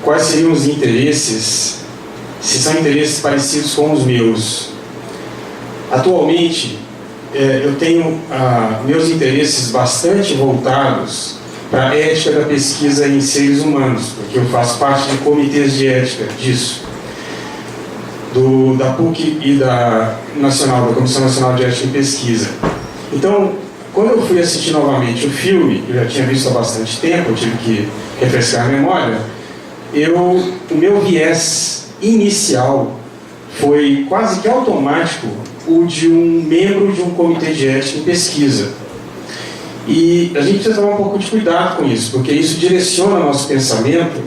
quais seriam os interesses, se são interesses parecidos com os meus. Atualmente, eu tenho meus interesses bastante voltados para a ética da pesquisa em seres humanos, porque eu faço parte de comitês de ética disso, da PUC e da Comissão Nacional de Ética em Pesquisa. Então, quando eu fui assistir novamente o filme, eu já tinha visto há bastante tempo, eu tive que refrescar a memória, o meu viés inicial foi quase que automático o de um membro de um comitê de ética em pesquisa. E a gente precisa tomar um pouco de cuidado com isso, porque isso direciona o nosso pensamento.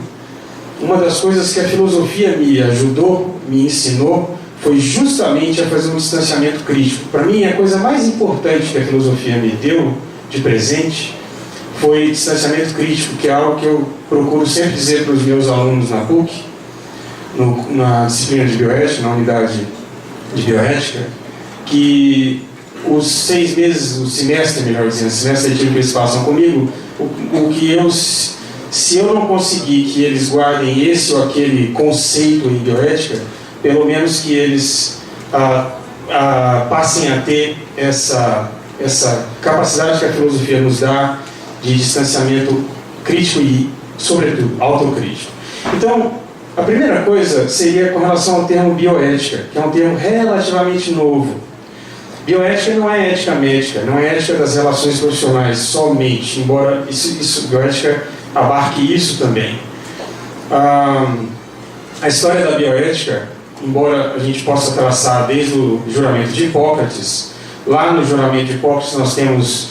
Uma das coisas que a filosofia me ajudou, me ensinou, foi justamente a fazer um distanciamento crítico. Para mim, a coisa mais importante que a filosofia me deu de presente foi distanciamento crítico, que é algo que eu procuro sempre dizer para os meus alunos na PUC, na disciplina de bioética, na unidade de bioética, que os 6 meses, o semestre, melhor dizendo, o semestre que eles passam comigo, se eu não conseguir que eles guardem esse ou aquele conceito em bioética, pelo menos que eles passem a ter essa capacidade que a filosofia nos dá de distanciamento crítico e, sobretudo, autocrítico. Então, a primeira coisa seria com relação ao termo bioética, que é um termo relativamente novo. Bioética não é ética médica, não é ética das relações profissionais somente, embora bioética abarque isso também. A história da bioética, embora a gente possa traçar desde o juramento de Hipócrates, lá no juramento de Hipócrates nós temos,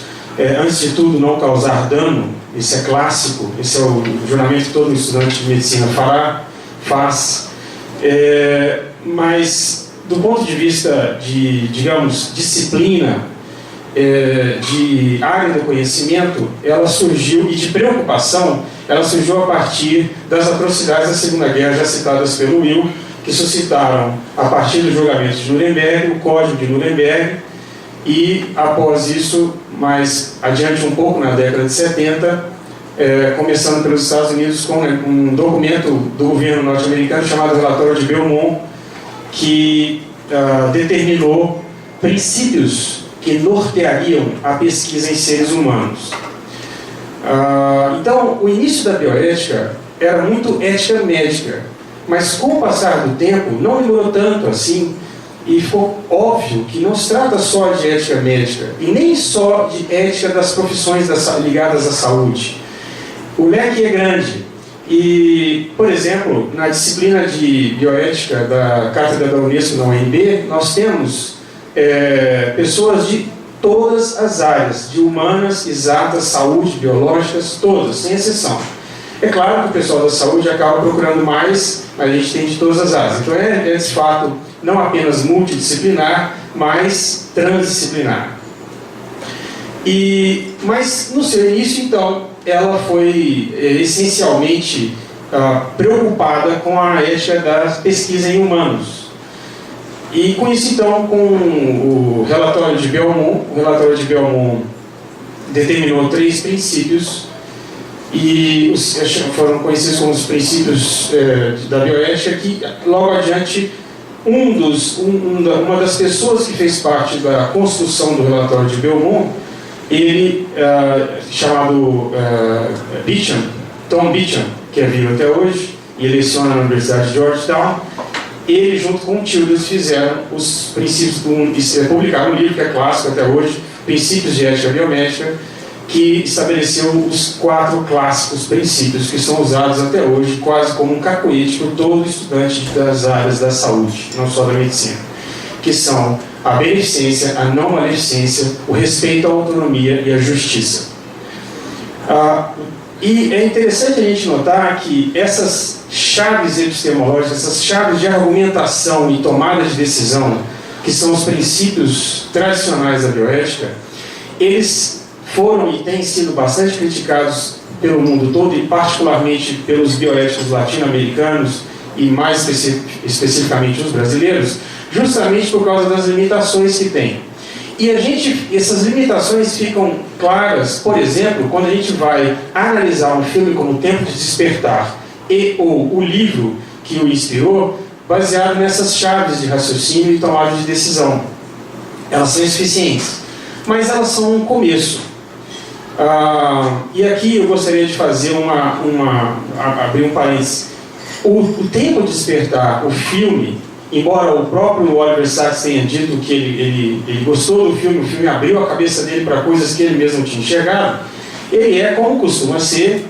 antes de tudo, não causar dano. Esse é clássico, esse é o juramento que todo estudante de medicina faz. Mas, do ponto de vista de, digamos, disciplina, de área do conhecimento, ela surgiu, e de preocupação, ela surgiu a partir das atrocidades da Segunda Guerra, já citadas pelo Will, que suscitaram, a partir do julgamento de Nuremberg, o Código de Nuremberg, e após isso, mais adiante um pouco, na década de 70, começando pelos Estados Unidos, com um documento do governo norte-americano chamado Relatório de Belmont, que determinou princípios que norteariam a pesquisa em seres humanos. Então, o início da bioética era muito ética médica, mas com o passar do tempo, não demorou tanto assim, e ficou óbvio que não se trata só de ética médica, e nem só de ética das profissões ligadas à saúde. O leque é grande. E, por exemplo, na disciplina de bioética da Cátedra da Unesco na UNB, nós temos pessoas de todas as áreas, de humanas, exatas, saúde, biológicas, todas, sem exceção. É claro que o pessoal da saúde acaba procurando mais, mas a gente tem de todas as áreas. Então é esse fato não apenas multidisciplinar, mas transdisciplinar. Mas no seu início, então, ela foi essencialmente preocupada com a ética da pesquisa em humanos. E com isso, então, com o relatório de Belmont determinou 3 princípios, e foram conhecidos como os princípios da bioética, que logo adiante uma das pessoas que fez parte da construção do relatório de Belmont, ele chamado Tom Beecham, que é vivo até hoje e leciona na Universidade de Georgetown, ele junto com o Childress fizeram os princípios, publicaram um livro que é clássico até hoje, Princípios de Ética Biomédica, que estabeleceu os 4 clássicos princípios que são usados até hoje quase como um cacoete por todo estudante das áreas da saúde, não só da medicina, que são a beneficência, a não maleficência, o respeito à autonomia e a justiça. E é interessante a gente notar que essas chaves epistemológicas, essas chaves de argumentação e tomada de decisão, que são os princípios tradicionais da bioética, eles foram e têm sido bastante criticados pelo mundo todo, e particularmente pelos bioéticos latino-americanos e mais especificamente os brasileiros, justamente por causa das limitações que tem. E essas limitações ficam claras, por exemplo, quando a gente vai analisar um filme como Tempo de Despertar ou o livro que o inspirou, baseado nessas chaves de raciocínio e tomada de decisão. Elas são insuficientes, mas elas são um começo. E aqui eu gostaria de fazer abrir um parênteses. O Tempo de Despertar, o filme, embora o próprio Oliver Sacks tenha dito que ele gostou do filme, o filme abriu a cabeça dele para coisas que ele mesmo tinha enxergado, ele é, como costuma ser,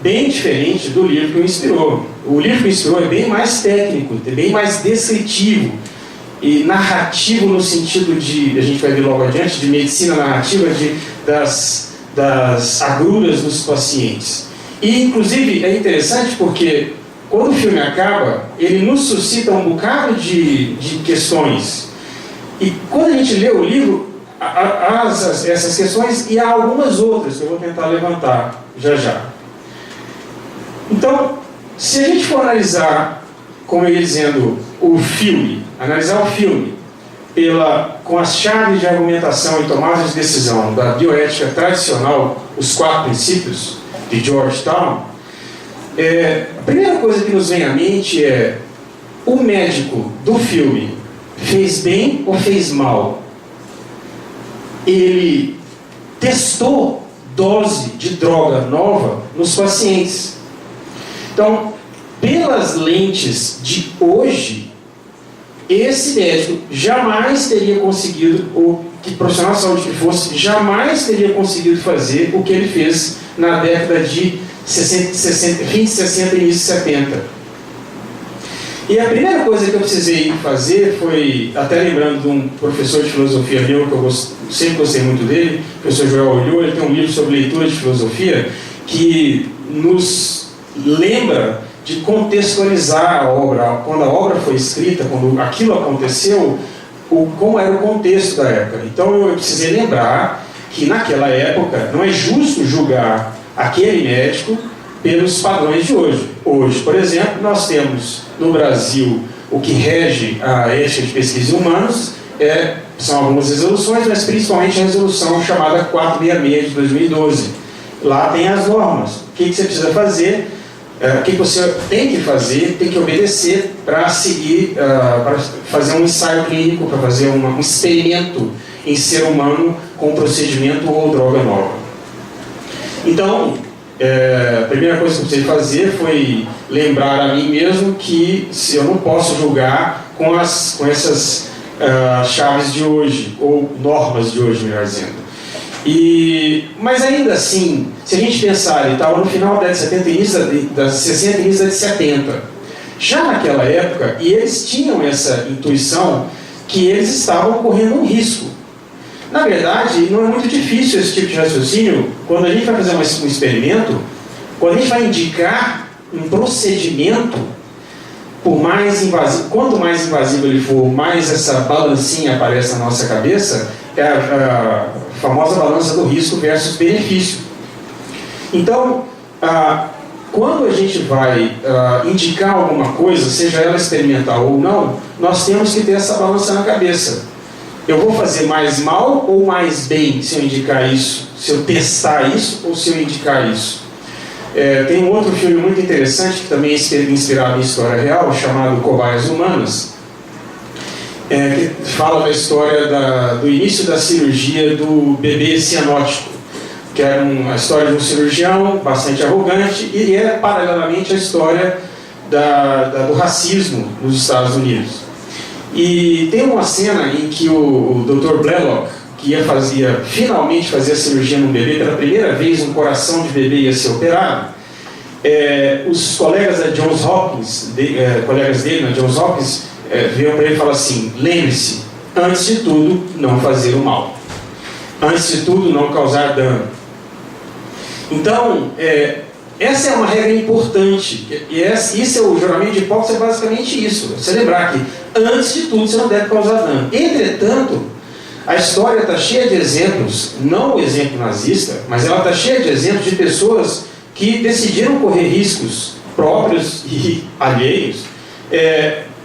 bem diferente do livro que o inspirou. O livro que o inspirou é bem mais técnico, é bem mais descritivo e narrativo no sentido de, a gente vai ver logo adiante, de medicina narrativa, das agruras dos pacientes. E, inclusive, é interessante porque quando o filme acaba, ele nos suscita um bocado de questões. E quando a gente lê o livro, essas questões, e há algumas outras que eu vou tentar levantar já. Então, se a gente for analisar, como eu ia dizendo, analisar o filme com as chaves de argumentação e tomada de decisão da bioética tradicional, os 4 princípios de Georgetown, a primeira coisa que nos vem à mente é: o médico do filme fez bem ou fez mal? Ele testou dose de droga nova nos pacientes. Então, pelas lentes de hoje, esse médico jamais teria conseguido, ou que profissional de saúde que fosse, jamais teria conseguido fazer o que ele fez na década de fim de 60 e início de 70. E a primeira coisa que eu precisei fazer foi, até lembrando de um professor de filosofia meu, que eu sempre gostei muito dele, o professor Joel Olho, ele tem um livro sobre leitura de filosofia, que nos lembra de contextualizar a obra, quando a obra foi escrita, quando aquilo aconteceu, como era o contexto da época. Então eu precisei lembrar que naquela época não é justo julgar aquele médico pelos padrões de hoje. Hoje, por exemplo, nós temos no Brasil o que rege a ética de pesquisa em humanos, são algumas resoluções, mas principalmente a resolução chamada 466 de 2012. Lá tem as normas. O que você precisa fazer, o que você tem que fazer, tem que obedecer para seguir, para fazer um ensaio clínico, para fazer um experimento em ser humano com procedimento ou droga nova. Então, a primeira coisa que eu precisei fazer foi lembrar a mim mesmo que eu não posso julgar com essas chaves de hoje, ou normas de hoje, melhor dizendo. Mas ainda assim, se a gente pensar, ele estava no final da década de 70, início das 60 e início da de 70. Já naquela época, e eles tinham essa intuição que eles estavam correndo um risco. Na verdade, não é muito difícil esse tipo de raciocínio. Quando a gente vai fazer um experimento, quando a gente vai indicar um procedimento, por mais invasivo, quanto mais invasivo ele for, mais essa balancinha aparece na nossa cabeça. famosa balança do risco versus benefício. Então, quando a gente vai indicar alguma coisa, seja ela experimental ou não, nós temos que ter essa balança na cabeça. Eu vou fazer mais mal ou mais bem se eu indicar isso? Se eu testar isso ou se eu indicar isso? Tem um outro filme muito interessante, que também é inspirado em história real, chamado Cobaias Humanas, que fala da história do início da cirurgia do bebê cianótico, que era a história de um cirurgião bastante arrogante, e é paralelamente a história do racismo nos Estados Unidos. E tem uma cena em que o Dr. Blaylock, que finalmente fazer a cirurgia num bebê, pela primeira vez um coração de bebê ia ser operado, os colegas da Johns Hopkins, colegas dele na Johns Hopkins, viram para ele e falaram assim: lembre-se, antes de tudo, não fazer o mal. Antes de tudo, não causar dano. Então, essa é uma regra importante. Isso é o juramento de Hipócrates, é basicamente isso. Você lembrar que, antes de tudo, você não deve causar dano. Entretanto, a história está cheia de exemplos, não o exemplo nazista, mas ela está cheia de exemplos de pessoas que decidiram correr riscos próprios e alheios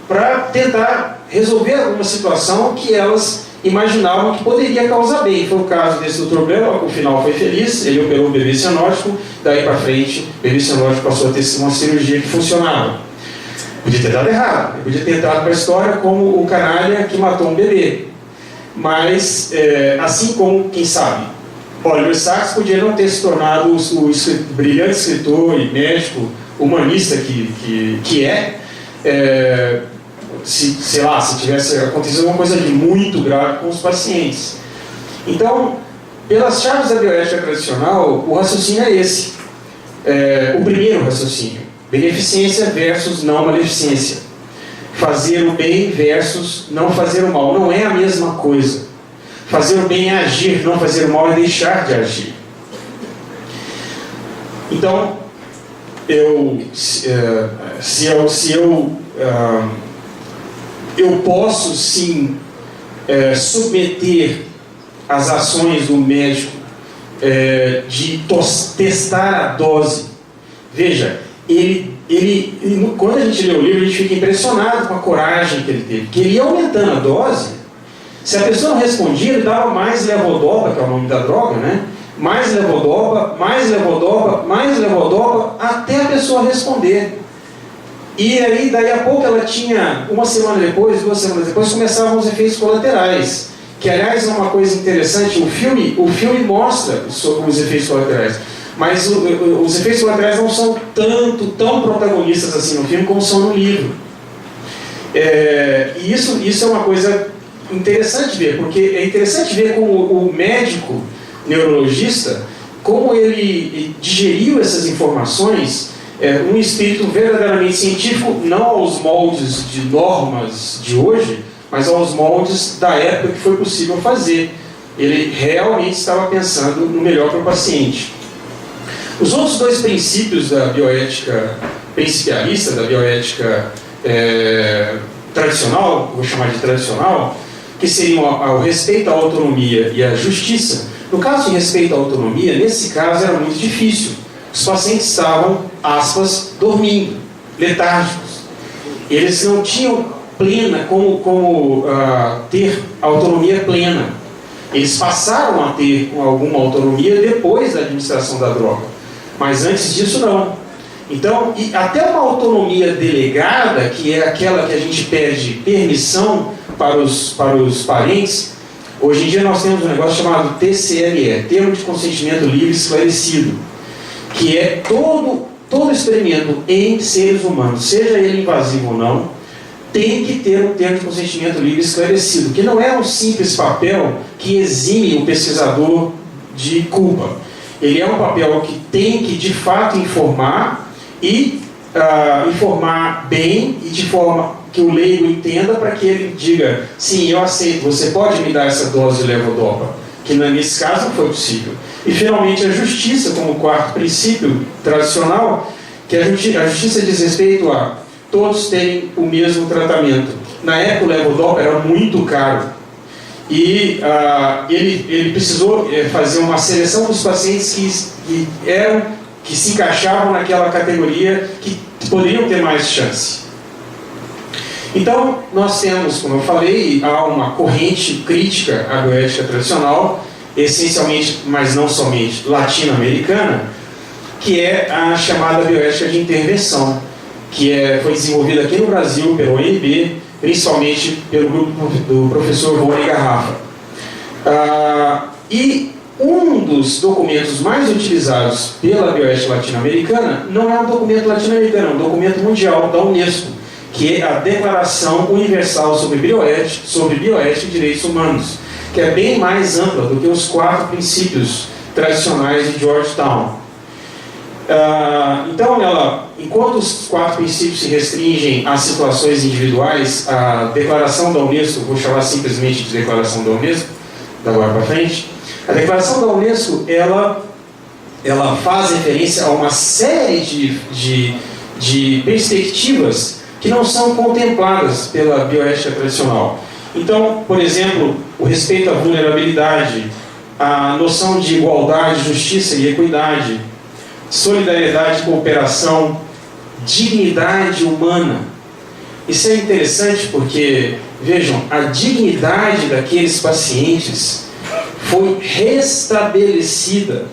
para tentar resolver alguma situação que elas imaginavam que poderia causar bem. Foi o caso desse Dr. Blaylock, o final foi feliz, ele operou o bebê cianótico, daí para frente o bebê cianótico passou a ter uma cirurgia que funcionava. Podia ter dado errado, ele podia ter entrado para a história como o canalha que matou um bebê. Mas, assim como, quem sabe, Oliver Sacks podia não ter se tornado o brilhante escritor e médico humanista que se tivesse acontecido alguma coisa de muito grave com os pacientes. Então, pelas chaves da bioética tradicional, o raciocínio é esse. O primeiro raciocínio: beneficência versus não maleficência. Fazer o bem versus não fazer o mal. Não é a mesma coisa. Fazer o bem é agir, não fazer o mal é deixar de agir. Então, eu posso sim submeter as ações do médico de testar a dose. Veja, quando a gente lê o livro, a gente fica impressionado com a coragem que ele teve, que ele ia aumentando a dose. Se a pessoa não respondia, ele dava mais levodopa, que é o nome da droga, né? Mais levodopa, mais levodopa, mais levodopa, até a pessoa responder. E aí, daí a pouco, ela tinha, uma semana depois, 2 semanas depois, começavam os efeitos colaterais. Que, aliás, é uma coisa interessante, o filme mostra sobre os efeitos colaterais. Mas os efeitos colaterais não são tão protagonistas assim no filme como são no livro. E isso é uma coisa interessante ver, porque é interessante ver como o médico neurologista, como ele digeriu essas informações, um espírito verdadeiramente científico, não aos moldes de normas de hoje, mas aos moldes da época que foi possível fazer. Ele realmente estava pensando no melhor para o paciente. Os outros 2 princípios da bioética principialista, da bioética tradicional, vou chamar de tradicional, que seriam o respeito à autonomia e à justiça. No caso de respeito à autonomia, nesse caso era muito difícil. Os pacientes estavam, aspas, dormindo, letárgicos. Eles não tinham como ter autonomia plena. Eles passaram a ter alguma autonomia depois da administração da droga. Mas antes disso, não. Então, até uma autonomia delegada, que é aquela que a gente pede permissão para os parentes, hoje em dia nós temos um negócio chamado TCLE, Termo de Consentimento Livre Esclarecido, que é todo experimento em seres humanos, seja ele invasivo ou não, tem que ter um termo de consentimento livre esclarecido, que não é um simples papel que exime o pesquisador de culpa. Ele é um papel que tem que, de fato, informar e informar bem e de forma que o leigo entenda, para que ele diga: sim, eu aceito, você pode me dar essa dose de levodopa, que nesse caso não foi possível. E, finalmente, a justiça, como 4º princípio tradicional, que a justiça diz respeito a todos terem o mesmo tratamento. Na época, o levodopa era muito caro. e ele precisou fazer uma seleção dos pacientes que se encaixavam naquela categoria, que poderiam ter mais chance. Então, nós temos, como eu falei, há uma corrente crítica à bioética tradicional, essencialmente, mas não somente, latino-americana, que é a chamada bioética de intervenção, que foi desenvolvida aqui no Brasil pelo ONB, principalmente pelo grupo do professor Rony Garrafa. E um dos documentos mais utilizados pela bioética latino-americana não é um documento latino-americano, é um documento mundial da Unesco, que é a Declaração Universal sobre Bioética e Direitos Humanos, que é bem mais ampla do que os 4 princípios tradicionais de Georgetown. Então, enquanto os 4 princípios se restringem a situações individuais, a Declaração da Unesco, vou chamar simplesmente de Declaração da Unesco, da agora para frente, a Declaração da Unesco, ela faz referência a uma série de perspectivas que não são contempladas pela bioética tradicional. Então, por exemplo, o respeito à vulnerabilidade, a noção de igualdade, justiça e equidade, solidariedade, cooperação, dignidade humana. Isso é interessante porque, vejam, a dignidade daqueles pacientes foi restabelecida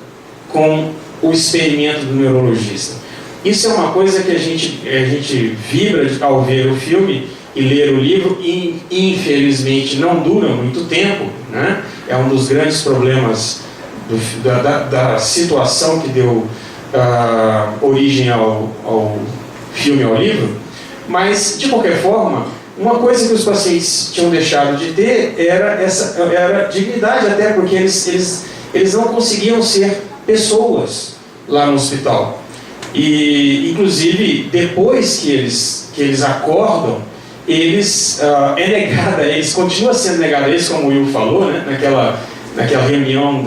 com o experimento do neurologista. Isso é uma coisa que a gente vibra ao ver o filme e ler o livro, e infelizmente não dura muito tempo, né? É um dos grandes problemas da situação que deu origem ao filme, ao livro. Mas, de qualquer forma, uma coisa que os pacientes tinham deixado de ter era dignidade, até porque eles não conseguiam ser pessoas lá no hospital. E, inclusive, depois que eles acordam, é negado a eles, continua sendo negado a eles, como o Will falou, né? naquela reunião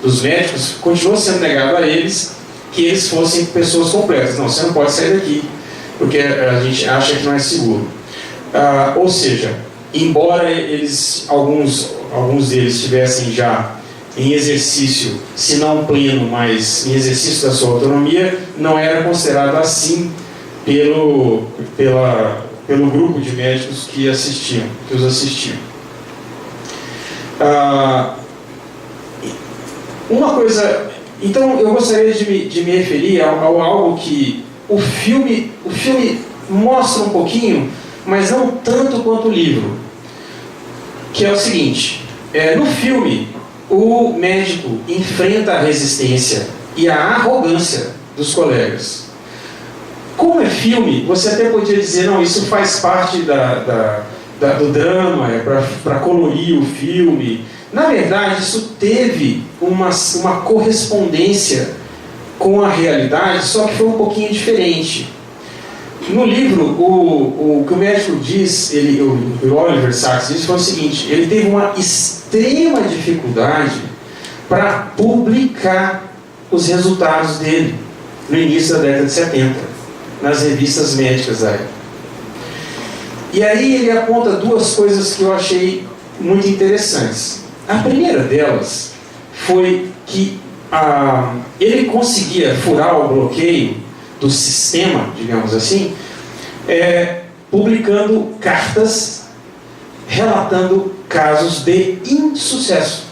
dos médicos, continua sendo negado a eles que eles fossem pessoas completas. Não, você não pode sair daqui, porque a gente acha que não é seguro. Ou seja, embora alguns deles estivessem já em exercício, se não pleno, mas em exercício da sua autonomia, não era considerado assim pelo grupo de médicos que os assistiam. Uma coisa, então eu gostaria de me referir a algo que o filme mostra um pouquinho, mas não tanto quanto o livro, que é o seguinte: no filme o médico enfrenta a resistência e a arrogância dos colegas. Como é filme, você até podia dizer, não, isso faz parte do drama, para colorir o filme. Na verdade, isso teve uma correspondência com a realidade, só que foi um pouquinho diferente. No livro, o que o médico diz, o Oliver Sacks diz, foi o seguinte: ele teve uma extrema dificuldade para publicar os resultados dele no início da década de 70, nas revistas médicas da época. E aí ele aponta 2 coisas que eu achei muito interessantes. A primeira delas foi que ele conseguia furar o bloqueio do sistema, digamos assim, publicando cartas relatando casos de insucesso.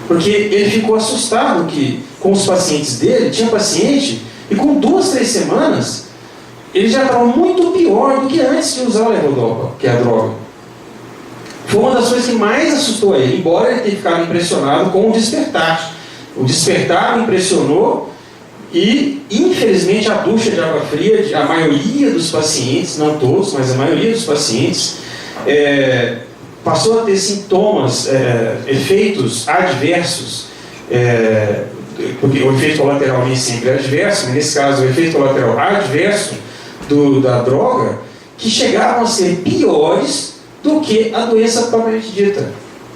Porque ele ficou assustado que com os pacientes dele, tinha paciente, e com 2, 3 semanas, ele já estava muito pior do que antes de usar o levodopa, que é a droga. Foi uma das coisas que mais assustou ele, embora ele tenha ficado impressionado com o despertar. O despertar o impressionou. E, infelizmente, a ducha de água fria, a maioria dos pacientes, não todos, mas a maioria dos pacientes, passou a ter sintomas, efeitos adversos, porque o efeito colateral nem sempre é adverso, mas nesse caso o efeito colateral adverso da droga, que chegavam a ser piores do que a doença propriamente dita,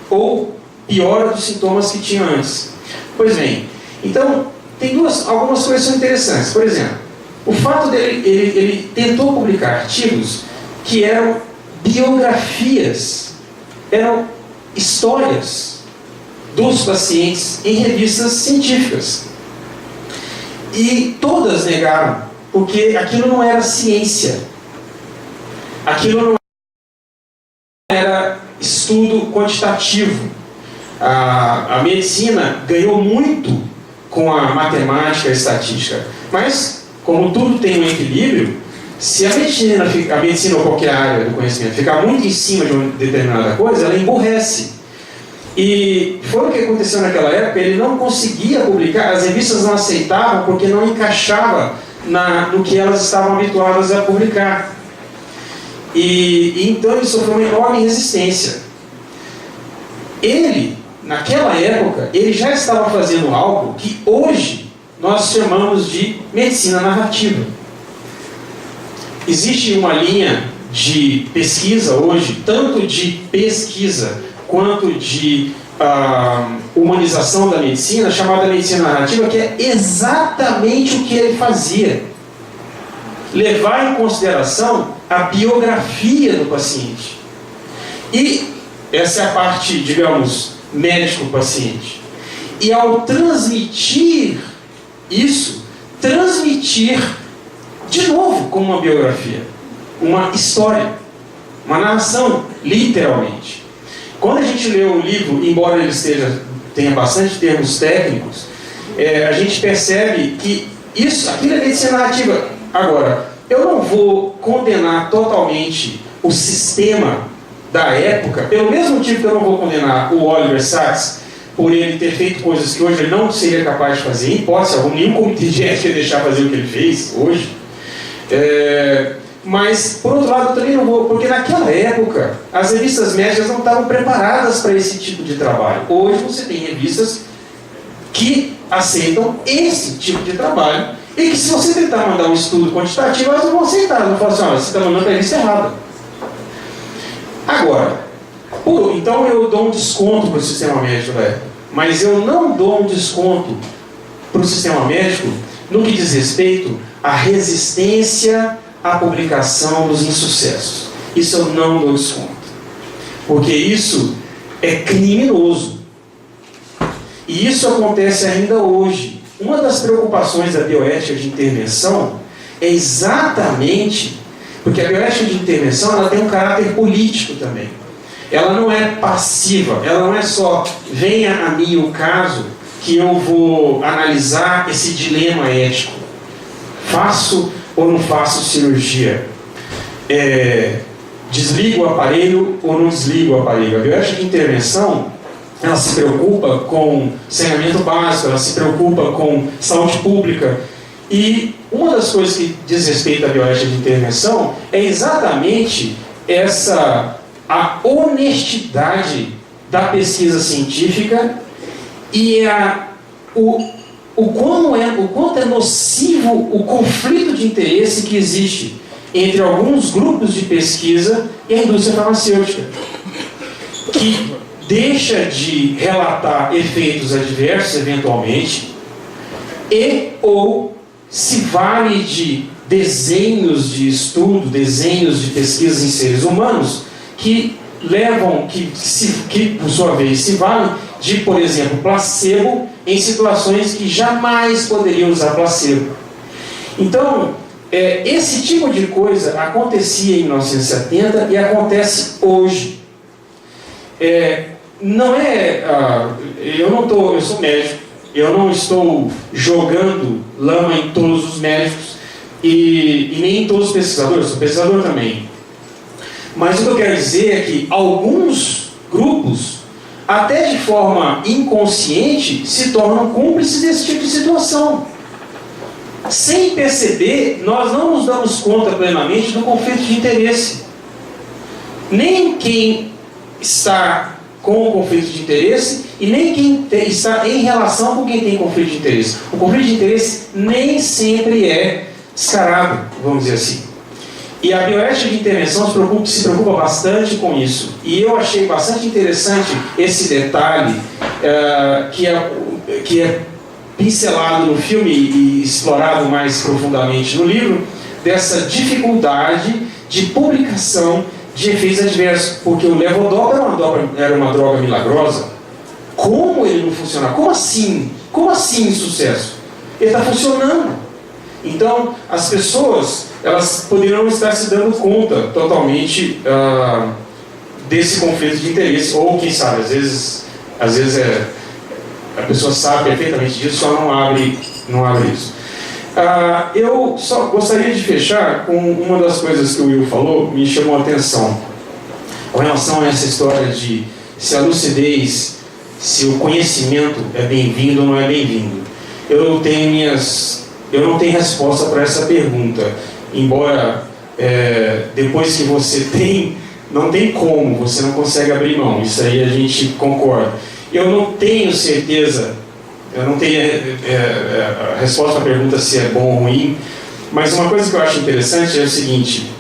ou pior dos sintomas que tinha antes. Pois bem, então, tem algumas coisas que são interessantes. Por exemplo, o fato dele, ele tentou publicar artigos que eram biografias eram histórias dos pacientes em revistas científicas. E todas negaram, porque aquilo não era ciência. Aquilo não era estudo quantitativo. A medicina ganhou muito com a matemática e a estatística. Mas, como tudo tem um equilíbrio, se a medicina ou qualquer área do conhecimento ficar muito em cima de uma determinada coisa, ela emburrece. E foi o que aconteceu naquela época. Ele não conseguia publicar, as revistas não aceitavam porque não encaixava no que elas estavam habituadas a publicar. E então ele sofreu uma enorme resistência. Ele, naquela época, ele já estava fazendo algo que hoje nós chamamos de medicina narrativa. Existe uma linha de pesquisa hoje, tanto de pesquisa quanto de humanização da medicina, chamada medicina narrativa, que é exatamente o que ele fazia. Levar em consideração a biografia do paciente. E essa é a parte, digamos, médico-paciente. E ao transmitir isso, transmitir de novo como uma biografia, uma história, uma narração, literalmente. Quando a gente lê o livro, embora ele tenha bastante termos técnicos, a gente percebe que aquilo é medicina narrativa. Agora, eu não vou condenar totalmente o sistema da época, pelo mesmo motivo que eu não vou condenar o Oliver Sacks por ele ter feito coisas que hoje ele não seria capaz de fazer, em hipótese alguma, nenhum comitê de ética ia deixar fazer o que ele fez hoje. Mas, por outro lado, eu também não vou, porque naquela época as revistas médicas não estavam preparadas para esse tipo de trabalho. Hoje você tem revistas que aceitam esse tipo de trabalho e que, se você tentar mandar um estudo quantitativo, elas não vão aceitar. Elas vão falar assim: olha, você está mandando para a revista errada. Agora, então eu dou um desconto para o sistema médico da época, mas eu não dou um desconto para o sistema médico no que diz respeito à resistência à publicação dos insucessos. Isso eu não dou desconto, porque isso é criminoso. E isso acontece ainda hoje. Uma das preocupações da bioética de intervenção é exatamente porque a bioética de intervenção ela tem um caráter político também. Ela não é passiva, ela não é só venha a mim o caso que eu vou analisar esse dilema ético. Faço ou não faço cirurgia? Desligo o aparelho ou não desligo o aparelho? A bioética de intervenção ela se preocupa com saneamento básico, ela se preocupa com saúde pública. E uma das coisas que diz respeito à bioética de intervenção é exatamente a honestidade da pesquisa científica e o quanto é nocivo o conflito de interesse que existe entre alguns grupos de pesquisa e a indústria farmacêutica, que deixa de relatar efeitos adversos eventualmente ou se vale de desenhos de estudo, desenhos de pesquisas em seres humanos que por sua vez se valem de, por exemplo, placebo em situações que jamais poderiam usar placebo. Então, esse tipo de coisa acontecia em 1970 e acontece hoje. Eu sou médico, eu não estou jogando lama em todos os médicos e nem em todos os pesquisadores, eu sou pesquisador também. Mas o que eu quero dizer é que alguns grupos, até de forma inconsciente, se tornam cúmplices desse tipo de situação. Sem perceber, nós não nos damos conta plenamente do conflito de interesse. Nem quem está com o conflito de interesse e nem quem está em relação com quem tem conflito de interesse. O conflito de interesse nem sempre é descarado, vamos dizer assim. E a bioética de intervenção se preocupa bastante com isso. E eu achei bastante interessante esse detalhe que é pincelado no filme e explorado mais profundamente no livro, dessa dificuldade de publicação de efeitos adversos, porque o levodopa era uma droga milagrosa. Como ele não funciona? Como assim? Como assim sucesso? Ele está funcionando. Então, as pessoas, elas poderiam não estar se dando conta totalmente desse conflito de interesse, ou quem sabe, às vezes a pessoa sabe perfeitamente disso, só não abre isso. Eu só gostaria de fechar com uma das coisas que o Will falou, me chamou a atenção, com relação a essa história de se a lucidez, se o conhecimento é bem-vindo ou não é bem-vindo. Eu não tenho resposta para essa pergunta, embora depois que você tem, não tem como, você não consegue abrir mão, isso aí a gente concorda. Eu não tenho certeza, eu não tenho a resposta para a pergunta se é bom ou ruim, mas uma coisa que eu acho interessante é o seguinte,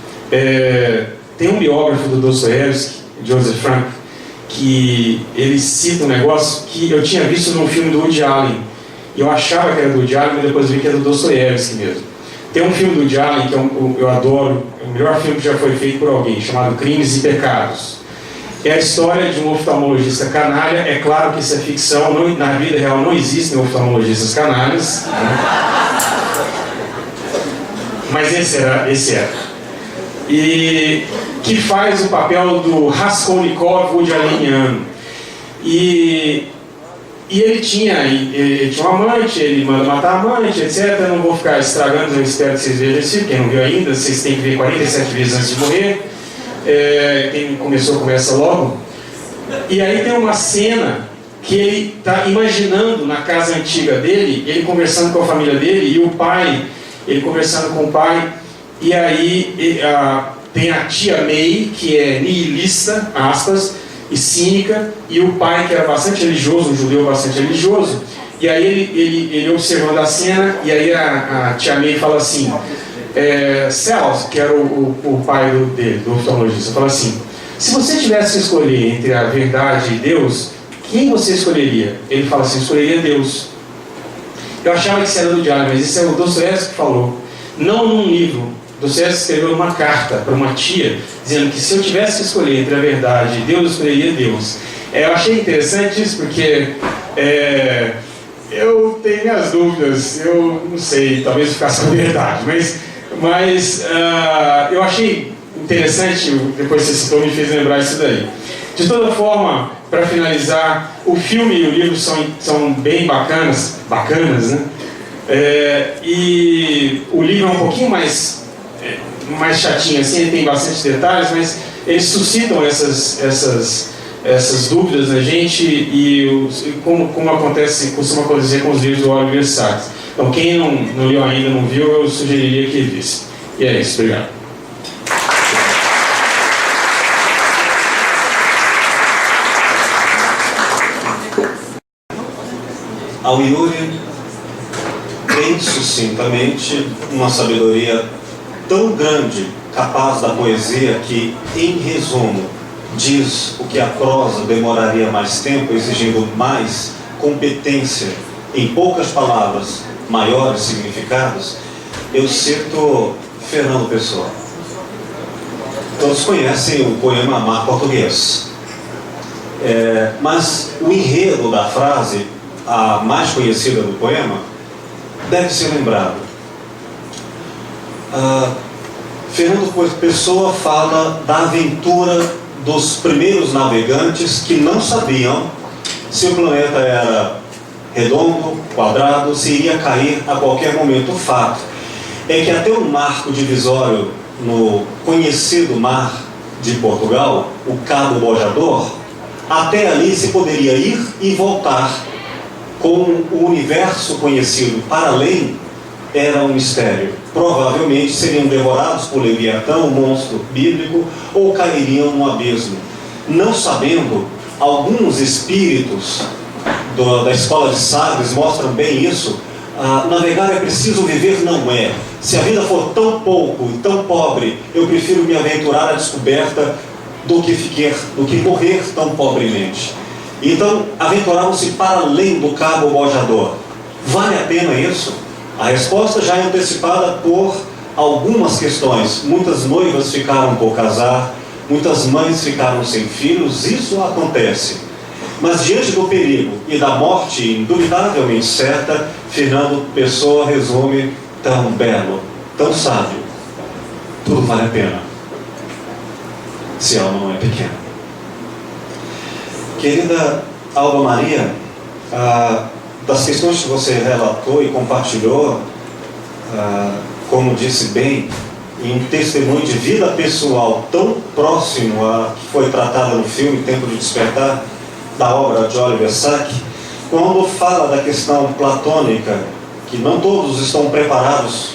tem um biógrafo do Dostoiévski, Joseph Frank, que ele cita um negócio que eu tinha visto num filme do Woody Allen. Eu achava que era do Woody Allen, mas depois vi que era do Dostoiévski mesmo. Tem um filme do Woody Allen que eu adoro, é o melhor filme que já foi feito por alguém, chamado Crimes e Pecados. É a história de um oftalmologista canalha. É claro que isso é ficção, na vida real não existem oftalmologistas canalhas, né? Mas esse era. E que faz o papel do Raskolnikov woody-alleniano. E ele tinha um amante, ele manda matar a amante, etc. Eu não vou ficar estragando, eu espero que vocês vejam esse filme. Quem não viu ainda, vocês têm que ver 47 vezes antes de morrer. Quem começou, começa logo. E aí tem uma cena que ele está imaginando na casa antiga dele, ele conversando com a família dele, e o pai, ele conversando com o pai, e aí tem a tia May, que é nihilista, aspas, e cínica, e o pai, que era bastante religioso, um judeu bastante religioso. E aí ele observando a cena, e aí a tia May fala assim, Celso, que era o pai do oftalmologista, fala assim, se você tivesse que escolher entre a verdade e Deus, quem você escolheria? Ele fala assim, escolheria Deus. Eu achava que isso era do diário, mas isso é o Dostoiévski que falou, não num livro. Dostoiévski escreveu uma carta para uma tia, dizendo que se eu tivesse que escolher entre a verdade e Deus, eu escolheria Deus. Eu achei interessante isso, porque eu tenho minhas dúvidas, eu não sei, talvez ficasse com a verdade, mas eu achei interessante, depois você citou, me fez lembrar isso daí. De toda forma, para finalizar, o filme e o livro são bem bacanas, né? E o livro é um pouquinho mais chatinho, assim, ele tem bastante detalhes, mas eles suscitam essas dúvidas na gente, e como costuma acontecer com os livros do Oliver Sacks. Então, quem não leu ainda, não viu, eu sugeriria que visse. E é isso, obrigado. Ao Yuri, bem sucintamente, uma sabedoria tão grande, capaz da poesia, que, em resumo, diz o que a prosa demoraria mais tempo, exigindo mais competência, em poucas palavras, maiores significados. Eu cito Fernando Pessoa. Todos conhecem o poema Mar Português. Mas o enredo da frase, a mais conhecida do poema, deve ser lembrado. Fernando Pessoa fala da aventura dos primeiros navegantes que não sabiam se o planeta era redondo, quadrado, se iria cair a qualquer momento. O fato é que até um marco divisório no conhecido mar de Portugal, o Cabo Bojador, até ali se poderia ir e voltar. Com o universo conhecido para além, era um mistério. Provavelmente seriam devorados por Leviatão, um monstro bíblico, ou cairiam no abismo. Não sabendo, alguns espíritos da escola de Sagres mostram bem isso. Navegar é preciso, viver não é. Se a vida for tão pouco e tão pobre, eu prefiro me aventurar à descoberta do que morrer tão pobremente. Então, aventuraram-se para além do Cabo Bojador. Vale a pena isso? A resposta já é antecipada por algumas questões. Muitas noivas ficaram por casar, muitas mães ficaram sem filhos, isso acontece. Mas diante do perigo e da morte indubitavelmente certa, Fernando Pessoa resume: tão belo, tão sábio, tudo vale a pena, se a alma não é pequena. Querida Alba Maria, das questões que você relatou e compartilhou, como disse bem, em um testemunho de vida pessoal tão próximo a que foi tratada no filme Tempo de Despertar, da obra de Oliver Sacks, quando fala da questão platônica, que não todos estão preparados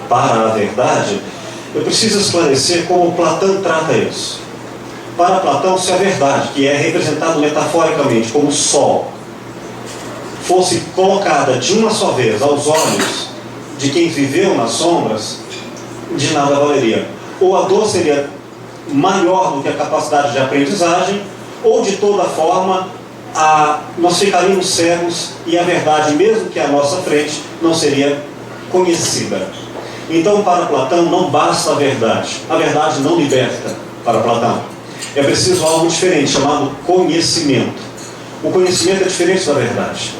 para a verdade, eu preciso esclarecer como Platão trata isso. Para Platão, se a verdade, que é representado metaforicamente como o sol, fosse colocada de uma só vez aos olhos de quem viveu nas sombras, de nada valeria. Ou a dor seria maior do que a capacidade de aprendizagem, ou de toda forma nós ficaríamos cegos e a verdade, mesmo que à nossa frente, não seria conhecida. Então, para Platão, não basta a verdade não liberta para Platão. É preciso algo diferente, chamado conhecimento. O conhecimento é diferente da verdade.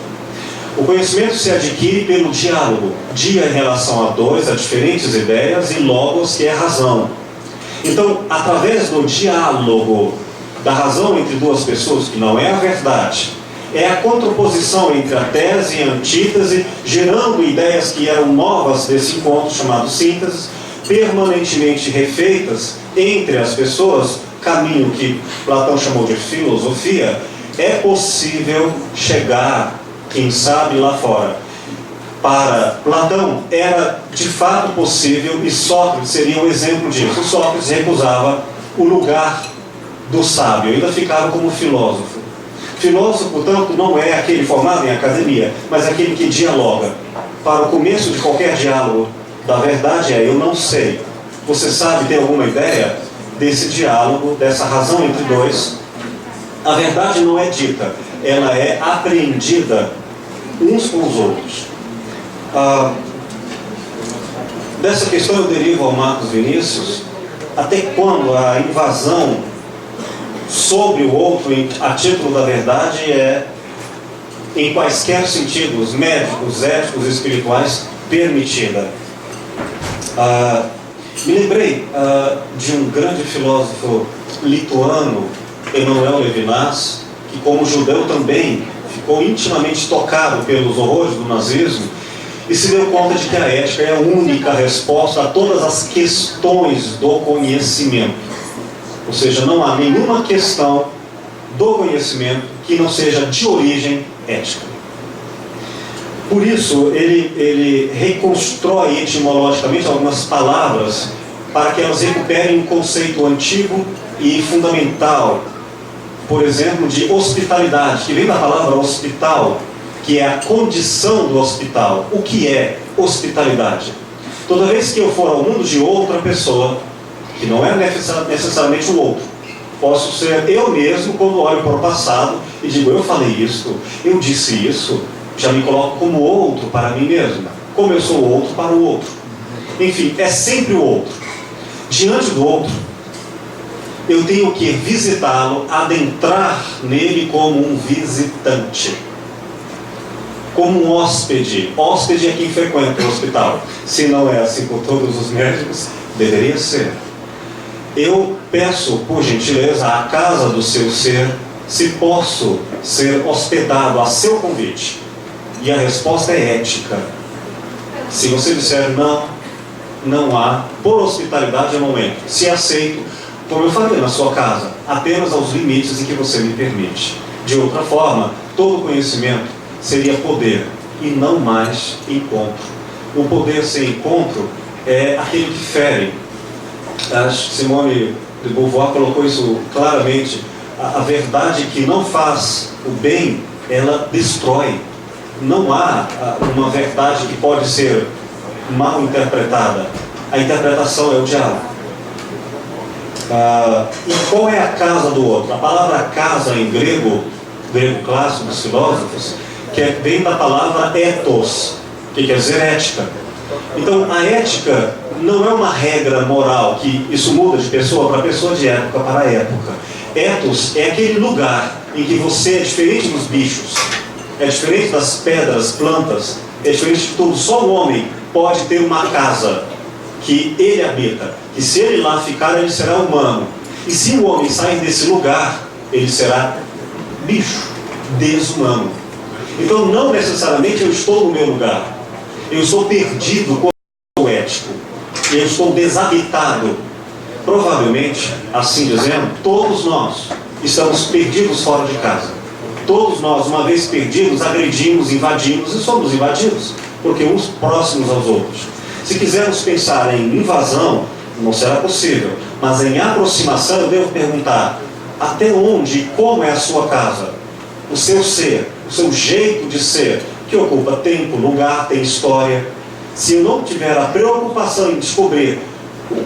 O conhecimento se adquire pelo diálogo, dia em relação a dois, a diferentes ideias, e logos, que é razão. Então, através do diálogo, da razão entre duas pessoas, que não é a verdade, é a contraposição entre a tese e a antítese, gerando ideias que eram novas desse encontro, chamado síntese, permanentemente refeitas entre as pessoas, caminho que Platão chamou de filosofia. É possível chegar, quem sabe, lá fora. Para Platão era de fato possível, e Sócrates seria um exemplo disso. Sócrates recusava o lugar do sábio, ainda ficava como filósofo. Filósofo, portanto, não é aquele formado em academia, mas aquele que dialoga. Para o começo de qualquer diálogo da verdade eu não sei. Você sabe, tem alguma ideia desse diálogo, dessa razão entre dois? A verdade não é dita, ela é apreendida uns com os outros. Dessa questão eu derivo ao Marcos Vinícius: até quando a invasão sobre o outro a título da verdade é, em quaisquer sentidos médicos, éticos e espirituais, permitida? Me lembrei de um grande filósofo lituano, Emanuel Levinas, que como judeu também ficou intimamente tocado pelos horrores do nazismo e se deu conta de que a ética é a única resposta a todas as questões do conhecimento. Ou seja, não há nenhuma questão do conhecimento que não seja de origem ética. Por isso, ele reconstrói etimologicamente algumas palavras para que elas recuperem um conceito antigo e fundamental. Por exemplo, de hospitalidade, que vem da palavra hospital, que é a condição do hospital. O que é hospitalidade? Toda vez que eu for ao mundo de outra pessoa, que não é necessariamente o outro, posso ser eu mesmo quando olho para o passado e digo: eu falei isso, eu disse isso, já me coloco como outro para mim mesmo, como eu sou outro para o outro. Enfim, é sempre o outro. Diante do outro, eu tenho que visitá-lo, adentrar nele como um visitante, como um hóspede. Hóspede é quem frequenta o hospital. Se não é assim por todos os médicos, deveria ser. Eu peço, por gentileza, à casa do seu ser, se posso ser hospedado a seu convite. E a resposta é ética. Se você disser não, não há, por hospitalidade é momento. Se aceito, como eu falei, na sua casa, apenas aos limites em que você me permite. De outra forma, todo conhecimento seria poder e não mais encontro. O poder sem encontro é aquele que fere. A Simone de Beauvoir colocou isso claramente. A verdade que não faz o bem, ela destrói. Não há uma verdade que pode ser mal interpretada. A interpretação é o diálogo. E qual é a casa do outro? A palavra casa em grego clássico dos filósofos, que vem da palavra ethos, que quer dizer ética. Então, a ética não é uma regra moral, que isso muda de pessoa para pessoa, de época para época. Ethos é aquele lugar em que você é diferente dos bichos, é diferente das pedras, plantas, é diferente de tudo. Só o homem pode ter uma casa que ele habita, que se ele lá ficar, ele será humano. E se o homem sair desse lugar, ele será bicho, desumano. Então, não necessariamente eu estou no meu lugar. Eu estou perdido como ético. Eu estou desabitado. Provavelmente, assim dizendo, todos nós estamos perdidos fora de casa. Todos nós, uma vez perdidos, agredimos, invadimos e somos invadidos, porque uns próximos aos outros. Se quisermos pensar em invasão, não será possível, mas em aproximação eu devo perguntar: até onde e como é a sua casa? O seu ser, o seu jeito de ser, que ocupa tempo, lugar, tem história. Se eu não tiver a preocupação em descobrir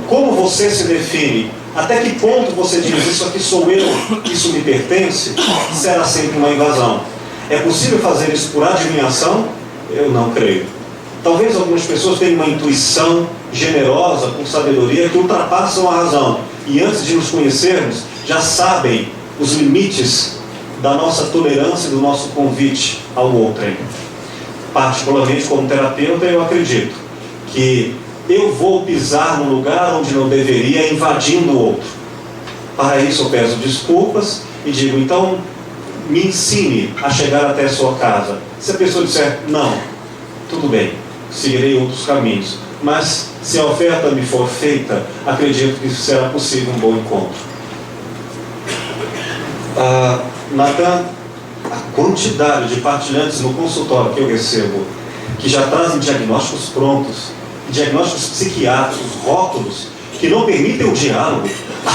como você se define, até que ponto você diz isso aqui sou eu, isso me pertence, será sempre uma invasão. É possível fazer isso por adivinhação? Eu não creio. Talvez algumas pessoas tenham uma intuição generosa, com sabedoria, que ultrapassam a razão. E antes de nos conhecermos, já sabem os limites da nossa tolerância e do nosso convite ao outro. Particularmente como terapeuta, eu acredito que eu vou pisar no lugar onde não deveria, invadindo o outro. Para isso eu peço desculpas e digo: então me ensine a chegar até a sua casa. Se a pessoa disser não, tudo bem, seguirei outros caminhos. Mas se a oferta me for feita, acredito que será possível um bom encontro. Natan, a quantidade de partilhantes no consultório que eu recebo, que já trazem diagnósticos prontos, diagnósticos psiquiátricos, rótulos, que não permitem o diálogo,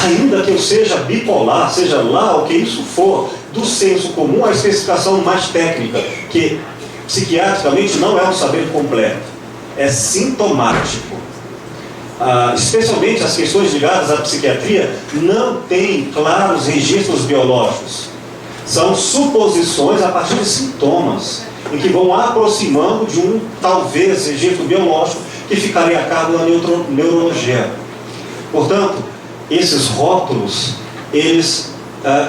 ainda que eu seja bipolar, seja lá o que isso for, do senso comum à especificação mais técnica, que psiquiatricamente não é um saber completo, é sintomático. Especialmente as questões ligadas à psiquiatria não têm claros registros biológicos. São suposições a partir de sintomas, em que vão aproximando de um, talvez, registro biológico que ficaria a cargo da neurologia. Portanto, esses rótulos, eles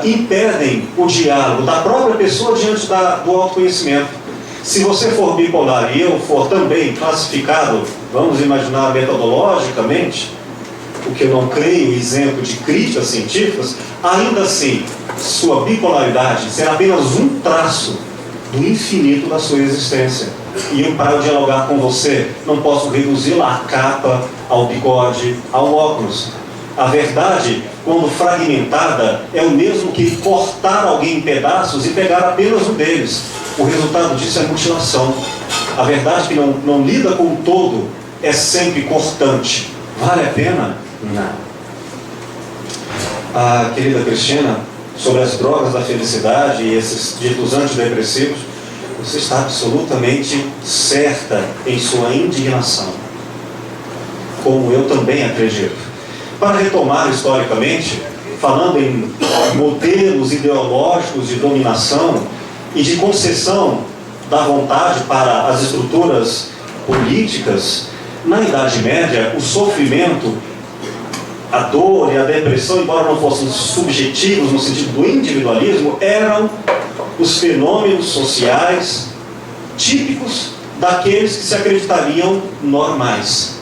impedem o diálogo da própria pessoa diante do autoconhecimento. Se você for bipolar e eu for também classificado, vamos imaginar metodologicamente, o que eu não creio, isento de críticas científicas, ainda assim, sua bipolaridade será apenas um traço do infinito da sua existência. E eu, para dialogar com você, não posso reduzi-la à capa, ao bigode, ao óculos. A verdade, quando fragmentada, é o mesmo que cortar alguém em pedaços e pegar apenas um deles. O resultado disso é mutilação. A verdade que não lida com o todo é sempre cortante. Vale a pena? Não. A querida Cristina, sobre as drogas da felicidade e esses ditos antidepressivos, você está absolutamente certa em sua indignação, como eu também acredito. Para retomar historicamente, falando em modelos ideológicos de dominação e de concessão da vontade para as estruturas políticas, na Idade Média, o sofrimento, a dor e a depressão, embora não fossem subjetivos no sentido do individualismo, eram os fenômenos sociais típicos daqueles que se acreditariam normais.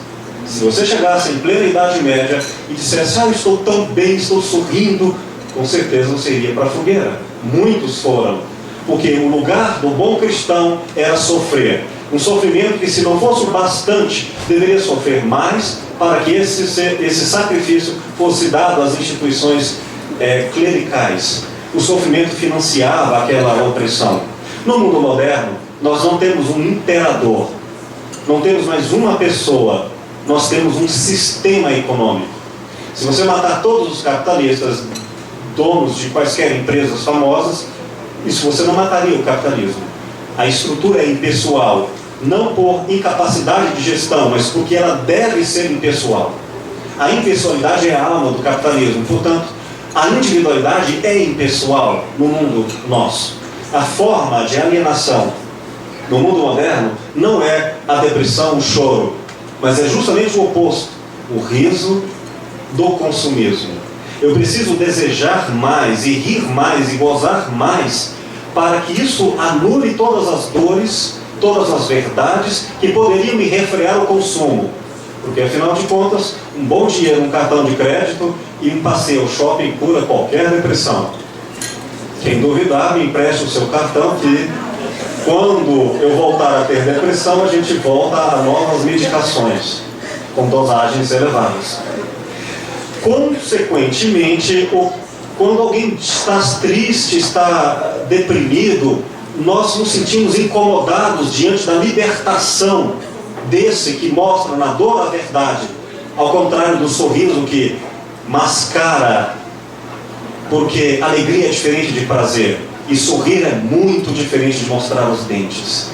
Se você chegasse em plena Idade Média e dissesse: eu estou tão bem, estou sorrindo, com certeza você iria para a fogueira. Muitos foram, porque o lugar do bom cristão era sofrer. Um sofrimento que, se não fosse o bastante, deveria sofrer mais para que esse sacrifício fosse dado às instituições clericais. O sofrimento financiava aquela opressão. No mundo moderno, nós não temos um imperador, não temos mais uma pessoa, nós temos um sistema econômico. Se você matar todos os capitalistas, donos de quaisquer empresas famosas, isso você não mataria o capitalismo. A estrutura é impessoal, não por incapacidade de gestão, mas porque ela deve ser impessoal. A impessoalidade é a alma do capitalismo, portanto, a individualidade é impessoal no mundo nosso. A forma de alienação no mundo moderno não é a depressão, o choro, mas é justamente o oposto, o riso do consumismo. Eu preciso desejar mais e rir mais e gozar mais para que isso anule todas as dores, todas as verdades que poderiam me refrear o consumo. Porque, afinal de contas, um bom dinheiro, um cartão de crédito e um passeio ao shopping cura qualquer depressão. Quem duvidar, me empreste o seu cartão que, quando eu voltar a ter depressão, a gente volta a novas medicações com dosagens elevadas. Consequentemente, quando alguém está triste, está deprimido, nós nos sentimos incomodados diante da libertação desse que mostra na dor a verdade, ao contrário do sorriso que mascara, porque alegria é diferente de prazer, e sorrir é muito diferente de mostrar os dentes.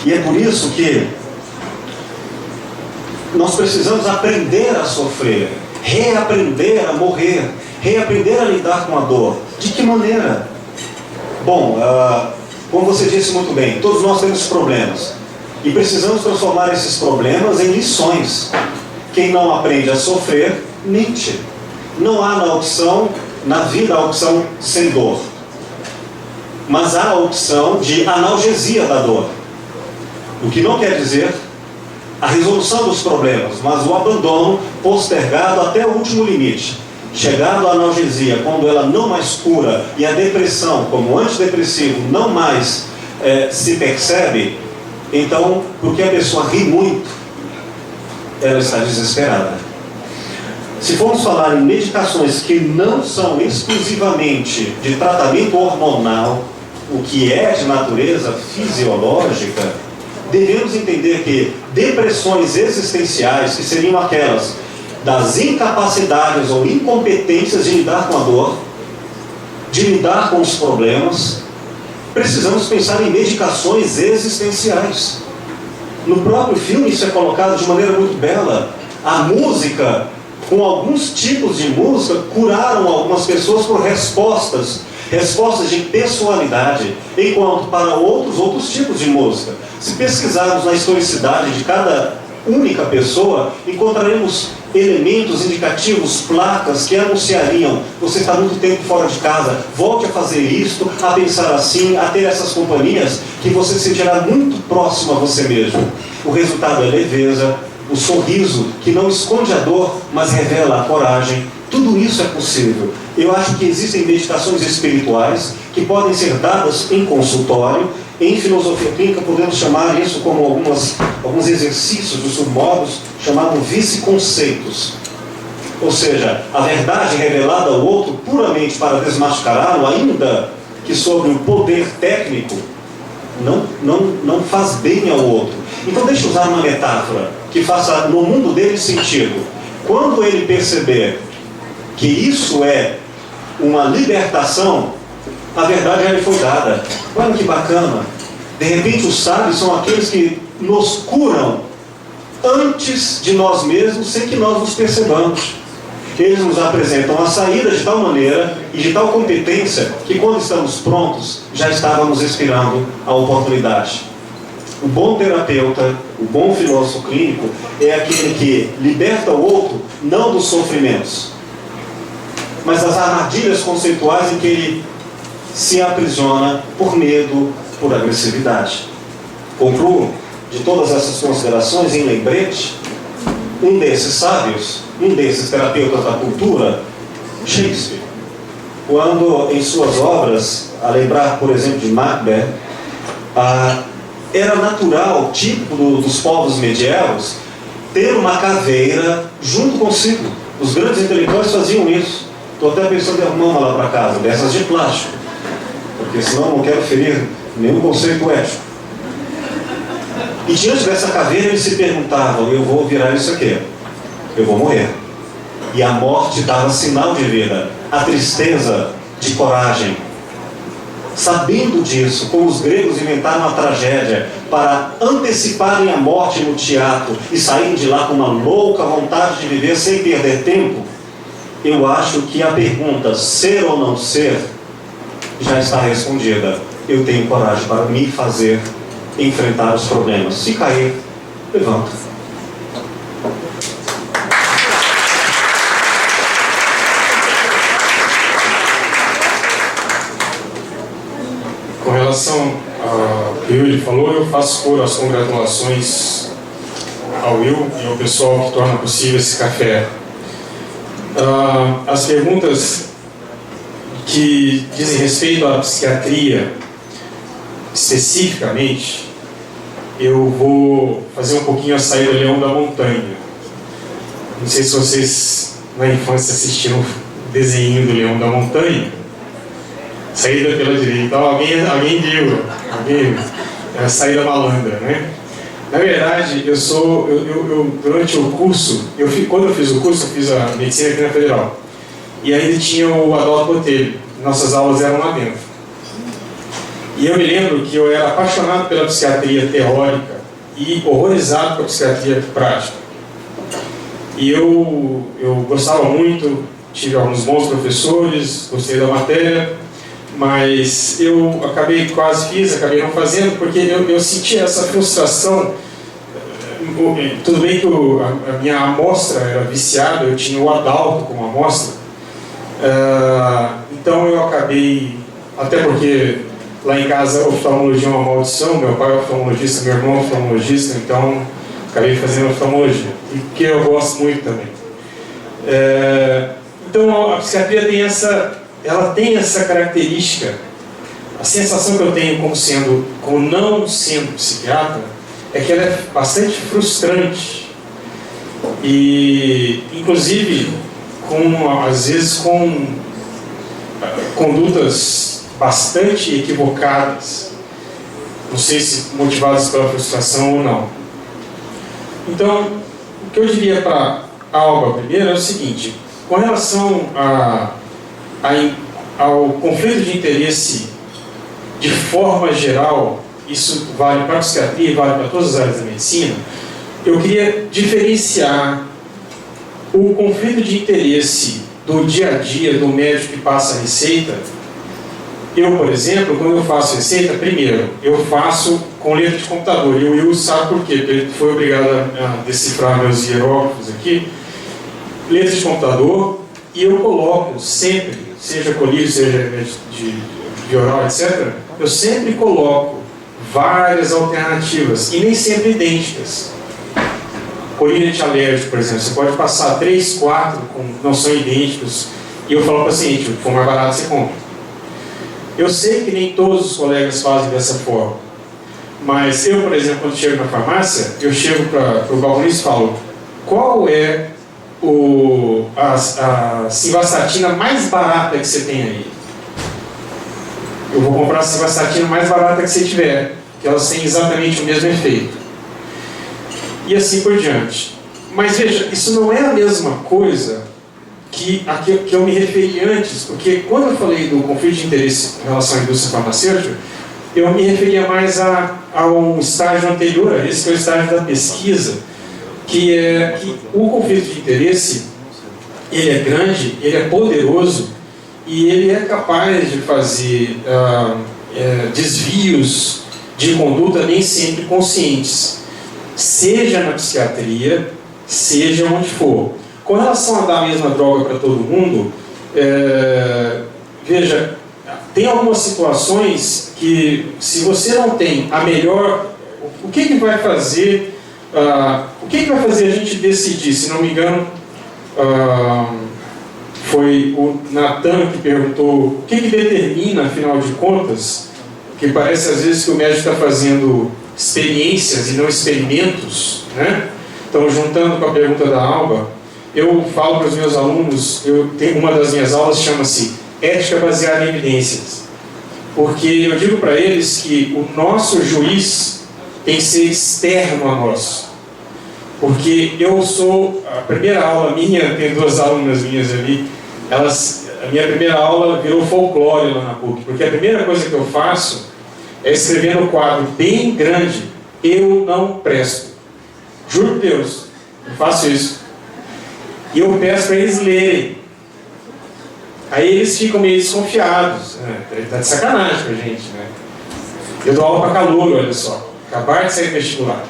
E é por isso que nós precisamos aprender a sofrer, reaprender a morrer, reaprender a lidar com a dor. De que maneira? Bom, como você disse muito bem, todos nós temos problemas e precisamos transformar esses problemas em lições. Quem não aprende a sofrer, mente. Não há na vida a opção sem dor, mas há a opção de analgesia da dor, o que não quer dizer a resolução dos problemas, mas o abandono postergado até o último limite. Chegado à analgesia, quando ela não mais cura, e a depressão, como antidepressivo, não mais se percebe, então, porque a pessoa ri muito, ela está desesperada. Se formos falar em medicações que não são exclusivamente de tratamento hormonal, o que é de natureza fisiológica, devemos entender que depressões existenciais, que seriam aquelas das incapacidades ou incompetências de lidar com a dor, de lidar com os problemas, precisamos pensar em medicações existenciais. No próprio filme isso é colocado de maneira muito bela. A música, com alguns tipos de música, curaram algumas pessoas por respostas de pessoalidade, enquanto para outros tipos de música, se pesquisarmos na historicidade de cada única pessoa, encontraremos elementos indicativos, placas que anunciariam: você está muito tempo fora de casa, volte a fazer isto, a pensar assim, a ter essas companhias, que você se sentirá muito próximo a você mesmo. O resultado é leveza, o sorriso que não esconde a dor, mas revela a coragem. Tudo isso é possível. Eu acho que existem meditações espirituais que podem ser dadas em consultório. Em filosofia clínica podemos chamar isso como alguns exercícios de submodos, chamados vice-conceitos. Ou seja, a verdade revelada ao outro puramente para desmascará-lo, ainda que sobre o poder técnico, não faz bem ao outro. Então deixa eu usar uma metáfora que faça no mundo dele sentido. Quando ele perceber que isso é uma libertação, a verdade já lhe foi dada. Olha que bacana. De repente os sábios são aqueles que nos curam antes de nós mesmos, sem que nós nos percebamos. Eles nos apresentam a saída de tal maneira e de tal competência que, quando estamos prontos, já estávamos esperando a oportunidade. O bom terapeuta, o bom filósofo clínico, é aquele que liberta o outro não dos sofrimentos, mas das armadilhas conceituais em que ele se aprisiona por medo, por agressividade. Concluo de todas essas considerações em lembrete, um desses sábios, um desses terapeutas da cultura, Shakespeare, quando em suas obras, a lembrar, por exemplo, de Macbeth, era natural, típico dos povos medievos, ter uma caveira junto consigo. Os grandes intelectuais faziam isso. Estou até pensando em arrumar uma lá para casa, dessas de plástico, porque senão não quero ferir nenhum conceito ético. E diante dessa caveira eles se perguntavam: eu vou virar isso aqui, eu vou morrer. E a morte dava sinal de vida, a tristeza de coragem. Sabendo disso, como os gregos inventaram a tragédia para anteciparem a morte no teatro e saírem de lá com uma louca vontade de viver sem perder tempo, eu acho que a pergunta ser ou não ser já está respondida. Eu tenho coragem para me fazer enfrentar os problemas. Se cair, levanta. relação ao que o Will falou, eu faço coro às congratulações ao Will e ao pessoal que torna possível esse café. As perguntas que dizem respeito à psiquiatria, especificamente, eu vou fazer um pouquinho a saída do Leão da Montanha. Não sei se vocês, na infância, assistiram o desenho do Leão da Montanha. Saída pela direita. Então, alguém viu. Saída malandra, né? Na verdade, durante o curso, quando eu fiz o curso, eu fiz a medicina aqui na Federal. E ainda tinha o Adalto Botelho. Nossas aulas eram lá dentro. E eu me lembro que eu era apaixonado pela psiquiatria teórica e horrorizado com a psiquiatria prática. E eu gostava muito, tive alguns bons professores, gostei da matéria, mas eu acabei não fazendo, porque eu sentia essa frustração. Tudo bem que a minha amostra era viciada, eu tinha o Adalto como amostra, então eu acabei, até porque lá em casa a oftalmologia é uma maldição, meu pai é oftalmologista, meu irmão é oftalmologista, então acabei fazendo oftalmologia, e que eu gosto muito também. Então a psiquiatria tem essa característica. A sensação que eu tenho como não sendo psiquiatra, é que ela é bastante frustrante. E, inclusive, às vezes com condutas bastante equivocadas. Não sei se motivadas pela frustração ou não. Então, o que eu diria para a Alba primeiro é o seguinte: com relação ao conflito de interesse de forma geral, isso vale para a psiquiatria e vale para todas as áreas da medicina, eu queria diferenciar o conflito de interesse do dia a dia do médico que passa a receita. Eu, por exemplo, quando eu faço receita, primeiro, eu faço com letra de computador, e o Will sabe por quê, porque ele foi obrigado a decifrar meus hieróglifos aqui, letra de computador, e eu coloco sempre, seja colírio, seja de oral, etc., eu sempre coloco várias alternativas, e nem sempre idênticas. Colírio antialérgico, por exemplo, você pode passar 3, 4, não são idênticos, e eu falo para o paciente, o que for mais barato você compra. Eu sei que nem todos os colegas fazem dessa forma, mas eu, por exemplo, quando chego na farmácia, eu chego para o balconista e falo: qual é a simvastatina mais barata que você tem aí? Eu vou comprar a simvastatina mais barata que você tiver, que elas têm exatamente o mesmo efeito. E assim por diante. Mas veja, isso não é a mesma coisa que eu me referi antes, porque quando eu falei do conflito de interesse em relação à indústria farmacêutica, eu me referia mais a um estágio anterior a esse, que é o estágio da pesquisa, que é que o conflito de interesse, ele é grande, ele é poderoso, e ele é capaz de fazer desvios de conduta nem sempre conscientes, seja na psiquiatria, seja onde for. Com relação a dar a mesma droga para todo mundo, veja, tem algumas situações que, se você não tem a melhor... O que vai fazer a gente decidir? Se não me engano, foi o Natan que perguntou o que determina, afinal de contas, que parece às vezes que o médico está fazendo experiências e não experimentos, né? Então, juntando com a pergunta da Alba, eu falo para os meus alunos, uma das minhas aulas chama-se Ética Baseada em Evidências, porque eu digo para eles que o nosso juiz tem que ser externo a nós, porque a primeira aula minha, tem 2 alunas minhas ali, a minha primeira aula virou folclore lá na PUC, porque a primeira coisa que eu faço é escrever no quadro bem grande: eu não presto. Juro por Deus, eu faço isso. E eu peço para eles lerem. Aí eles ficam meio desconfiados. Ele está de sacanagem com a gente, né? Eu dou aula para calouro, olha só. Acabar de sair vestibular.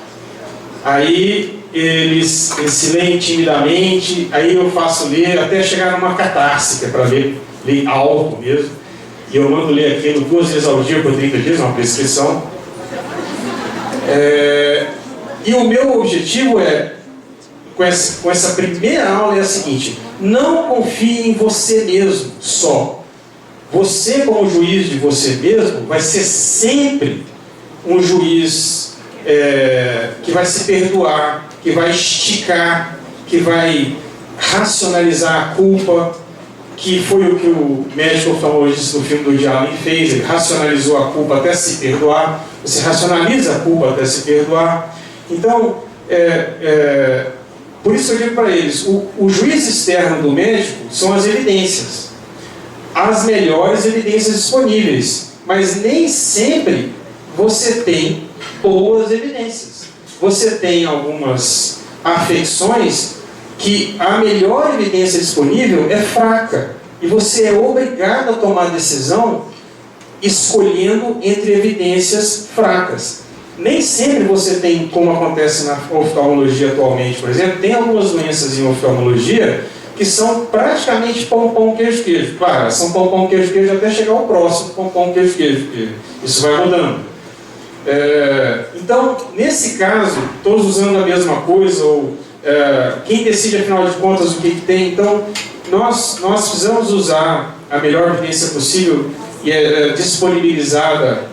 Aí eles se leem timidamente, aí eu faço ler até chegar numa catarse, que é para ler alto mesmo. e eu mando ler aquilo 2 vezes ao dia por 30 dias, uma prescrição. E o meu objetivo com essa primeira aula é a seguinte: não confie em você mesmo só. Você, como juiz de você mesmo, vai ser sempre um juiz que vai se perdoar, que vai esticar, que vai racionalizar a culpa, que foi o que o médico oftalmologista no filme do Woody Allen fez. Ele racionalizou a culpa até se perdoar. Você racionaliza a culpa até se perdoar. Então, por isso eu digo para eles, o juiz externo do médico são as evidências, as melhores evidências disponíveis, mas nem sempre você tem boas evidências. Você tem algumas afecções que a melhor evidência disponível é fraca, e você é obrigado a tomar decisão escolhendo entre evidências fracas. Nem sempre você tem, como acontece na oftalmologia atualmente, por exemplo, tem algumas doenças em oftalmologia que são praticamente pão, queijo, queijo. Claro, são pão, queijo, queijo até chegar ao próximo pão, queijo, queijo, porque isso vai mudando. Então, nesse caso, todos usando a mesma coisa, ou quem decide, afinal de contas, o que tem. Então, nós precisamos usar a melhor evidência possível, e é disponibilizada,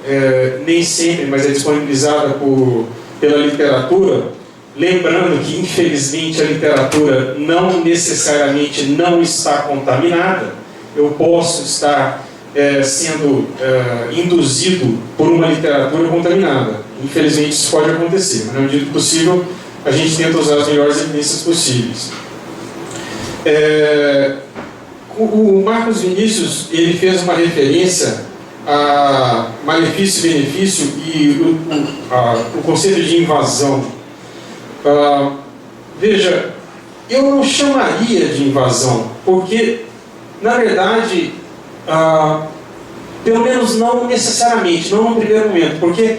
nem sempre, mas é disponibilizada pela literatura, lembrando que, infelizmente, a literatura não necessariamente não está contaminada. Eu posso estar sendo induzido por uma literatura contaminada. Infelizmente, isso pode acontecer, mas na medida do possível, a gente tenta usar as melhores evidências possíveis. O Marcos Vinícius, ele fez uma referência a malefício e benefício e o conceito de invasão. Veja, eu não chamaria de invasão, porque, na verdade, pelo menos não necessariamente, não no primeiro momento, porque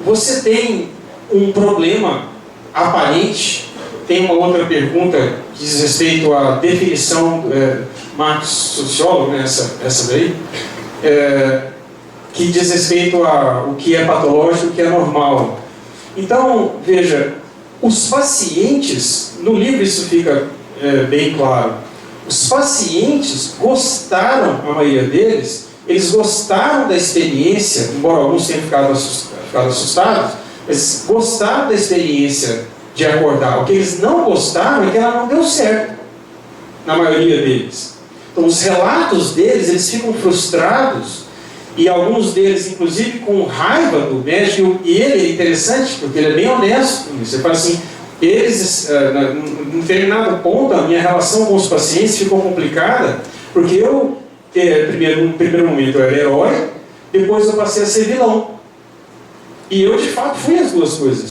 você tem um problema aparente. Tem uma outra pergunta que diz respeito à definição, Marcos, sociólogo, né, essa daí, que diz respeito ao que é patológico e o que é normal. Então, veja, os pacientes, no livro isso fica bem claro, os pacientes gostaram, a maioria deles, eles gostaram da experiência, embora alguns tenham ficado assustados, eles gostaram da experiência de acordar. O que eles não gostaram é que ela não deu certo, na maioria deles. Então, os relatos deles, eles ficam frustrados, e alguns deles, inclusive, com raiva do médico. E ele é interessante, porque ele é bem honesto. Você fala assim, num determinado ponto, a minha relação com os pacientes ficou complicada, porque eu, no primeiro momento, eu era herói, depois eu passei a ser vilão. E eu, de fato, fui as duas coisas.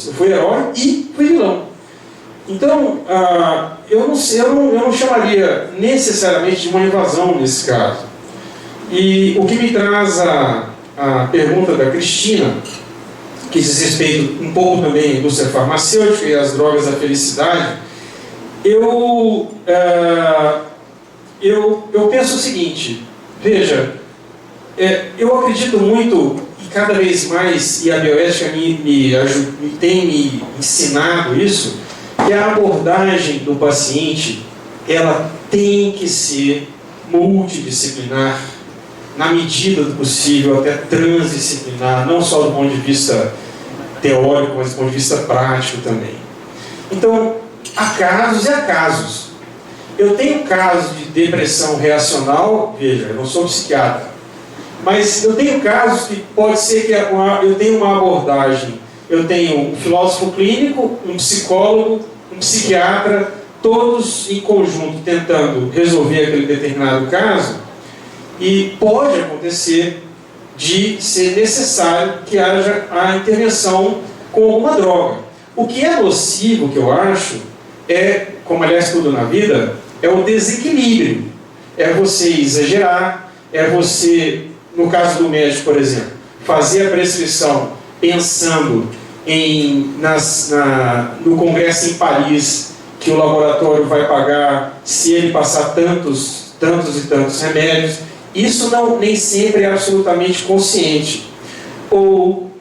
Eu fui herói e fui vilão. Então, eu não chamaria necessariamente de uma invasão nesse caso. E o que me traz a pergunta da Cristina, que diz respeito um pouco também à indústria farmacêutica e às drogas da felicidade, eu penso o seguinte: veja, eu acredito muito, e cada vez mais, e a bioética tem me ensinado isso, que a abordagem do paciente, ela tem que ser multidisciplinar, na medida do possível, até transdisciplinar, não só do ponto de vista teórico, mas do ponto de vista prático também. Então, há casos e há casos. Eu tenho casos de depressão reacional, veja, eu não sou psiquiatra, mas eu tenho casos que pode ser que eu tenha uma abordagem, eu tenho um filósofo clínico, um psicólogo, um psiquiatra, todos em conjunto tentando resolver aquele determinado caso, e pode acontecer de ser necessário que haja a intervenção com alguma droga. O que é nocivo, que eu acho, como aliás tudo na vida, é o desequilíbrio. É você exagerar, é você, no caso do médico, por exemplo, fazer a prescrição pensando no congresso em Paris, que o laboratório vai pagar se ele passar tantos e tantos remédios, isso nem sempre é absolutamente consciente. Ou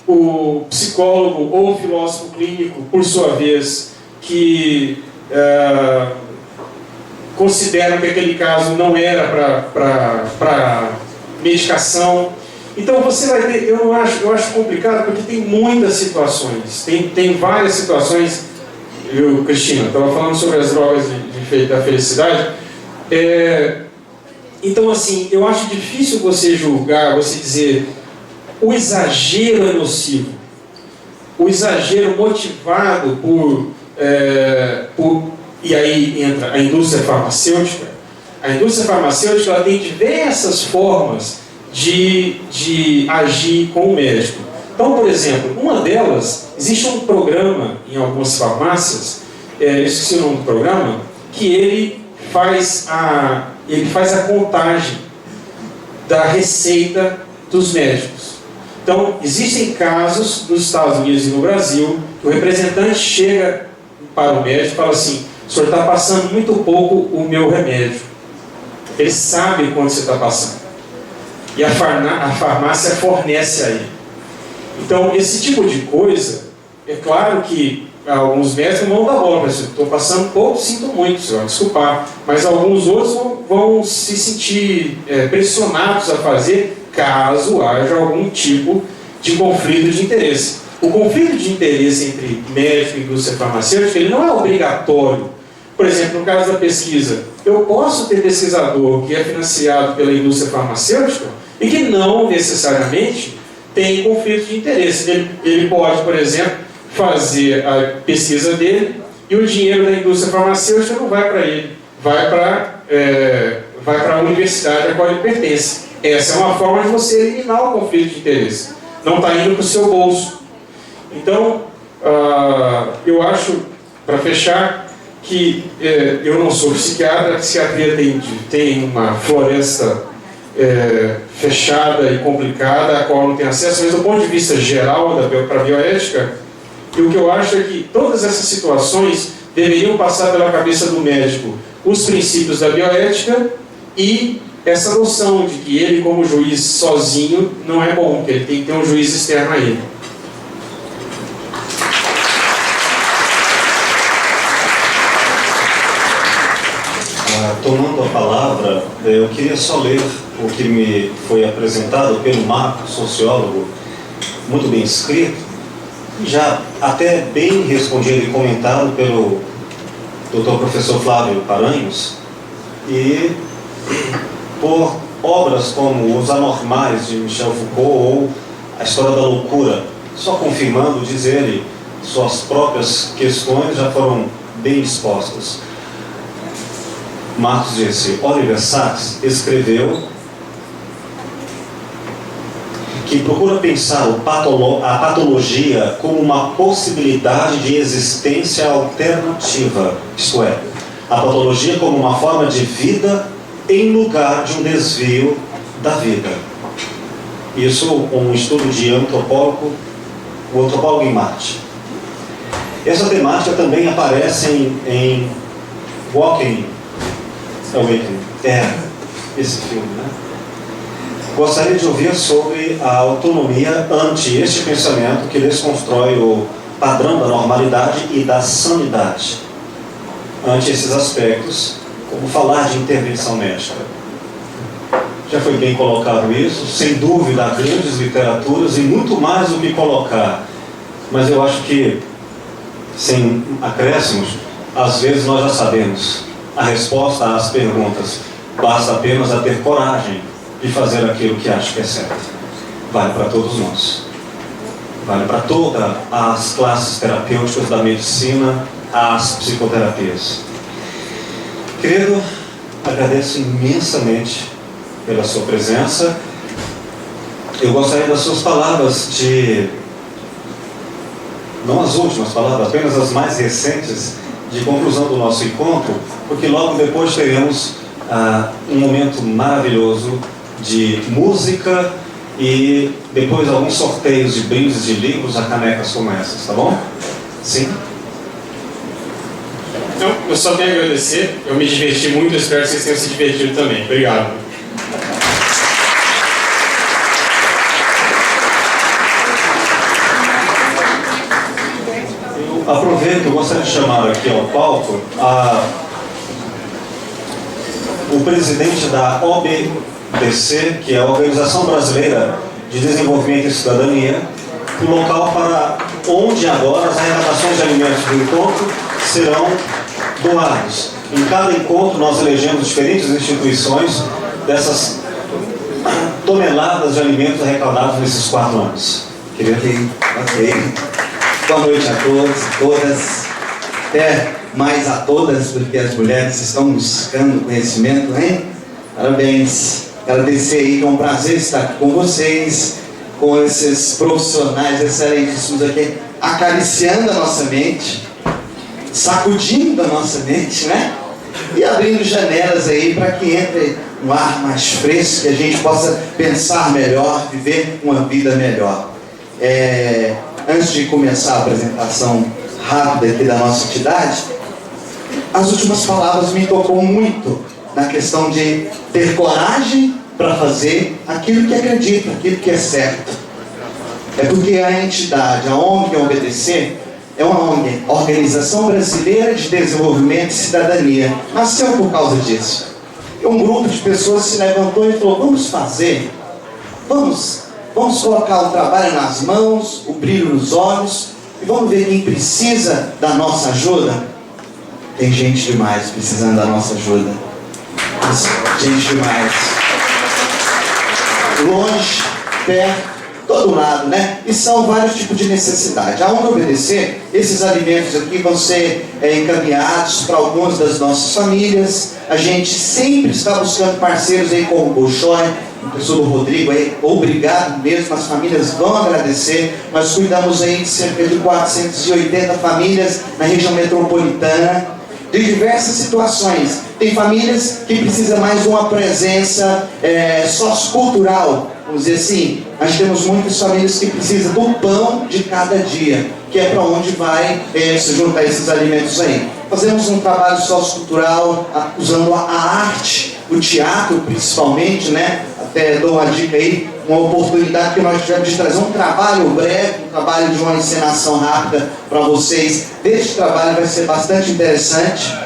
o psicólogo ou o filósofo clínico, por sua vez, que consideram que aquele caso não era para medicação. Então você vai ter, eu acho complicado porque tem muitas situações, tem várias situações. Eu, Cristina, estava falando sobre as drogas da felicidade. Então, assim, eu acho difícil você julgar, você dizer o exagero é nocivo, o exagero motivado e aí entra a indústria farmacêutica. A indústria farmacêutica ela tem diversas formas de agir com o médico. Então, por exemplo, uma delas, existe um programa em algumas farmácias, eu esqueci o nome do programa, que ele faz a contagem da receita dos médicos. Então, existem casos nos Estados Unidos e no Brasil que o representante chega para o médico e fala assim: o senhor está passando muito pouco o meu remédio. Ele sabe quanto você está passando. E a farmácia fornece a ele. Então, esse tipo de coisa, é claro que alguns médicos vão dar bola para isso. Estou passando pouco, sinto muito, senhor, vai desculpar. Mas alguns outros vão se sentir pressionados a fazer caso haja algum tipo de conflito de interesse. O conflito de interesse entre médico e indústria farmacêutica, ele não é obrigatório. Por exemplo, no caso da pesquisa, eu posso ter pesquisador que é financiado pela indústria farmacêutica e que não necessariamente tem conflito de interesse. Ele pode, por exemplo, fazer a pesquisa dele e o dinheiro da indústria farmacêutica não vai para ele, vai para a universidade a qual ele pertence. Essa é uma forma de você eliminar o conflito de interesse. Não está indo para o seu bolso. Então, eu acho, para fechar, que eu não sou psiquiatra. A psiquiatria tem uma floresta fechada e complicada, a qual não tem acesso, mas do ponto de vista geral para a bioética, e o que eu acho é que todas essas situações deveriam passar pela cabeça do médico os princípios da bioética e essa noção de que ele, como juiz sozinho, não é bom, que ele tem que ter um juiz externo a ele. Tomando a palavra, eu queria só ler o que me foi apresentado pelo Marco, sociólogo, muito bem escrito, já até bem respondido e comentado pelo Dr. Professor Flávio Paranhos, e por obras como Os Anormais, de Michel Foucault, ou A História da Loucura, só confirmando, diz ele, suas próprias questões já foram bem expostas. Marx disse: Oliver Sacks escreveu que procura pensar a patologia como uma possibilidade de existência alternativa, isto é, a patologia como uma forma de vida em lugar de um desvio da vida. Isso um estudo de o antropólogo em Marte. Essa temática também aparece em Walking Awakening, esse filme, né? Gostaria de ouvir sobre a autonomia ante este pensamento que desconstrói o padrão da normalidade e da sanidade. Ante esses aspectos, como falar de intervenção médica. Já foi bem colocado isso, sem dúvida há grandes literaturas e muito mais do que colocar. Mas eu acho que, sem acréscimos, às vezes nós já sabemos a resposta às perguntas. Basta apenas a ter coragem de fazer aquilo que acho que é certo. Vale para todos nós. Vale para todas as classes terapêuticas da medicina, as psicoterapias. Querido, agradeço imensamente pela sua presença. Eu gostaria das suas palavras não as últimas palavras, apenas as mais recentes, de conclusão do nosso encontro, porque logo depois teremos um momento maravilhoso de música e depois alguns sorteios de brindes de livros a canecas como essas, tá bom? Sim? Então, eu só tenho a agradecer, eu me diverti muito, eu espero que vocês tenham se divertido também. Obrigado. Eu aproveito, eu gostaria de chamar aqui ao palco o presidente da OBDC, que é a Organização Brasileira de Desenvolvimento e Cidadania, o local para onde agora as arrecadações de alimentos do encontro serão doados. Em cada encontro nós elegemos diferentes instituições dessas toneladas de alimentos arrecadados nesses 4 anos. Ok. Boa noite a todos e todas, até mais a todas, porque as mulheres estão buscando conhecimento, hein? Parabéns. Agradecer aí, que é um prazer estar aqui com vocês, com esses profissionais excelentíssimos aqui, acariciando a nossa mente, sacudindo a nossa mente, né? E abrindo janelas aí para que entre um ar mais fresco, que a gente possa pensar melhor, viver uma vida melhor. Antes de começar a apresentação rápida aqui da nossa entidade, as últimas palavras me tocou muito na questão de ter coragem para fazer aquilo que acredita, aquilo que é certo. É porque a entidade, a ONG OBDC, é uma ONG, Organização Brasileira de Desenvolvimento e Cidadania. Nasceu por causa disso. E um grupo de pessoas se levantou e falou: vamos fazer, vamos colocar o trabalho nas mãos, o brilho nos olhos, e vamos ver quem precisa da nossa ajuda. Tem gente demais precisando da nossa ajuda. Gente demais. Longe, perto, todo lado, né? E são vários tipos de necessidade. A ONG OBDC, esses alimentos aqui vão ser encaminhados para algumas das nossas famílias. A gente sempre está buscando parceiros aí como o Bolshoi, o professor do Rodrigo aí, obrigado mesmo, as famílias vão agradecer. Nós cuidamos aí de cerca de 480 famílias na região metropolitana, de diversas situações. Tem famílias que precisam mais de uma presença sociocultural, vamos dizer assim. Nós temos muitas famílias que precisam do pão de cada dia, que é para onde vai se juntar esses alimentos aí. Fazemos um trabalho sociocultural usando a arte, o teatro principalmente, né? Até dou uma dica aí, uma oportunidade que nós tivemos de trazer um trabalho breve, um trabalho de uma encenação rápida para vocês. Este trabalho vai ser bastante interessante.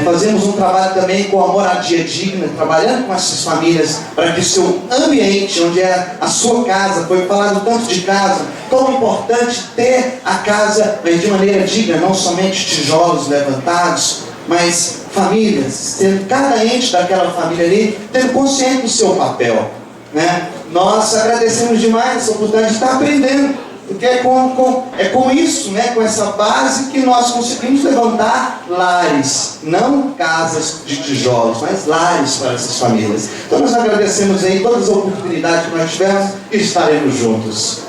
Fazemos um trabalho também com a moradia digna, trabalhando com essas famílias para que o seu ambiente, onde é a sua casa, foi falado tanto de casa, tão importante ter a casa, mas de maneira digna, não somente tijolos levantados, mas famílias, tendo cada ente daquela família ali, tendo consciência do seu papel, né? Nós agradecemos demais essa oportunidade de estar aprendendo, porque é com isso, né, com essa base que nós conseguimos levantar lares, não casas de tijolos, mas lares para essas famílias. Então nós agradecemos aí todas as oportunidades que nós tivemos e estaremos juntos.